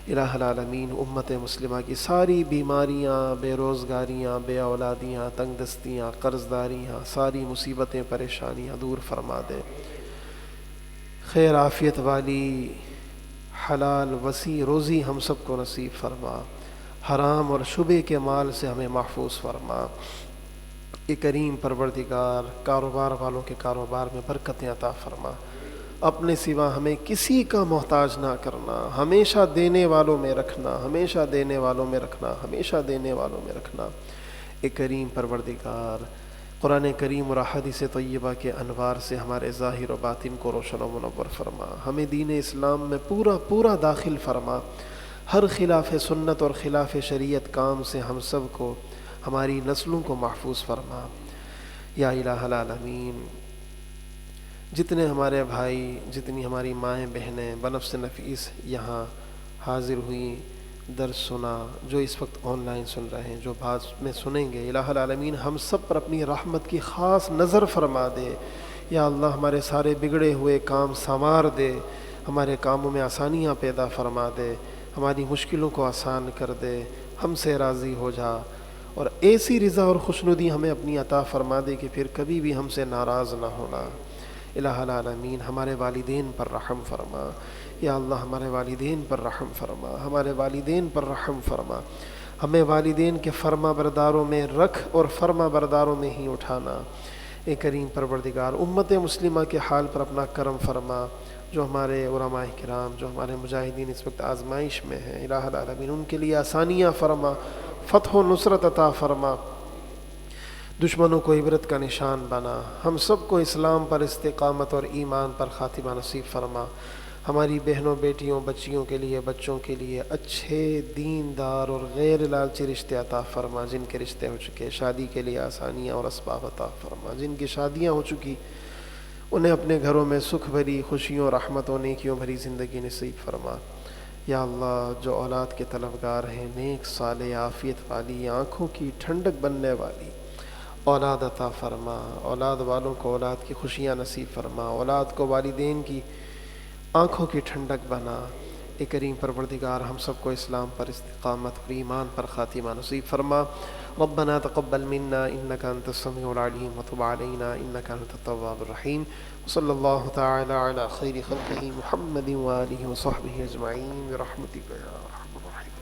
S1: الہ العالمین امت مسلمہ کی ساری بیماریاں، بے روزگاریاں، بے اولادیاں، تنگ دستیاں، قرض داریاں، ساری مصیبتیں، پریشانیاں دور فرما دے، خیر عافیت والی حلال وسیع روزی ہم سب کو نصیب فرما، حرام اور شبہ کے مال سے ہمیں محفوظ فرما۔ اے کریم پروردگار کاروبار والوں کے کاروبار میں برکتیں عطا فرما، اپنے سوا ہمیں کسی کا محتاج نہ کرنا، ہمیشہ دینے والوں میں رکھنا، ہمیشہ دینے والوں میں رکھنا، ہمیشہ دینے والوں میں رکھنا۔ اے کریم پروردگار قرآن کریم اور احادیث طیبہ کے انوار سے ہمارے ظاہر و باطن کو روشن و منور فرما، ہمیں دین اسلام میں پورا داخل فرما، ہر خلاف سنت اور خلاف شریعت کام سے ہم سب کو، ہماری نسلوں کو محفوظ فرما۔ یا الہ العالمین جتنے ہمارے بھائی، جتنی ہماری مائیں بہنیں بنفس نفیس یہاں حاضر ہوئیں، درس سنا، جو اس وقت آن لائن سن رہے ہیں، جو بعد میں سنیں گے، الہ العالمین ہم سب پر اپنی رحمت کی خاص نظر فرما دے۔ یا اللہ ہمارے سارے بگڑے ہوئے کام سنوار دے، ہمارے کاموں میں آسانیاں پیدا فرما دے، ہماری مشکلوں کو آسان کر دے، ہم سے راضی ہو جا، اور ایسی رضا اور خوشنودی ہمیں اپنی عطا فرما دے کہ پھر کبھی بھی ہم سے ناراض نہ ہونا۔ الہ العالمین ہمارے والدین پر رحم فرما، یا اللہ ہمارے والدین پر رحم فرما، ہمارے والدین پر رحم فرما، ہمیں والدین کے فرما برداروں میں رکھ اور فرما برداروں میں ہی اٹھانا۔ اے کریم پروردگار امت مسلمہ کے حال پر اپنا کرم فرما، جو ہمارے علماء کرام، جو ہمارے مجاہدین اس وقت آزمائش میں ہیں، الہ العالمین ان کے لیے آسانیاں فرما، فتح و نصرت عطا فرما، دشمنوں کو عبرت کا نشان بنا، ہم سب کو اسلام پر استقامت اور ایمان پر خاتمہ نصیب فرما، ہماری بہنوں، بیٹیوں، بچیوں کے لیے، بچوں کے لیے اچھے دیندار اور غیر لالچی رشتے عطا فرما، جن کے رشتے ہو چکے شادی کے لیے آسانیاں اور اسباب عطا فرما، جن کی شادیاں ہو چکی انہیں اپنے گھروں میں سکھ بھری خوشیوں، رحمتوں، نیکیوں بھری زندگی نصیب فرما۔ یا اللہ جو اولاد کے طلبگار ہیں، نیک صالح عافیت والی، آنکھوں کی ٹھنڈک بننے والی اولاد عطا فرما، اولاد والوں کو اولاد کی خوشیاں نصیب فرما، اولاد کو والدین کی آنکھوں کی ٹھنڈک بنا۔ اے کریم پروردگار ہم سب کو اسلام پر استقامت اور ایمان پر خاتمہ نصیب فرما۔ ربنا تقبل منا انك انت السميع العليم وتب علينا انك انت التواب الرحيم وصلى الله تعالى على خير خلقه محمد وآله وصحبه اجمعين برحمتك يا ارحم الراحمين۔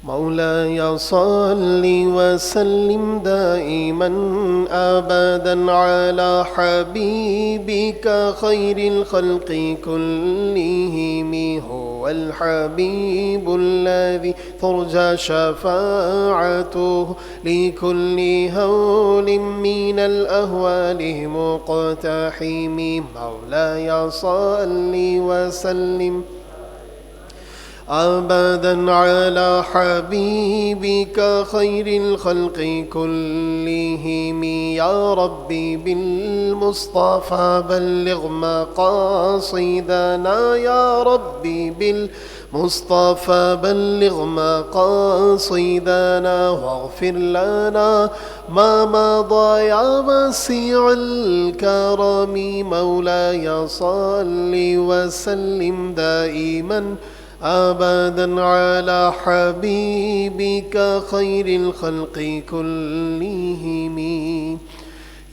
S1: مولاي صل وسلم دائما ابدا على حبيبك خير الخلق كلهم، هو الحبيب الذي ترجى شفاعته لكل هول من الاهوال مقتحم، مولاي صل وسلم أبدا على حبيبك خير الخلق كلهم يا ربي بالمصطفى بلغ مقاصدنا يا ربي بالمصطفى بلغ مقاصدنا واغفر لنا ما مضى يا واسع الكرم مولاي صل وسلم دائما أبدا على حبيبك خير الخلق كلهم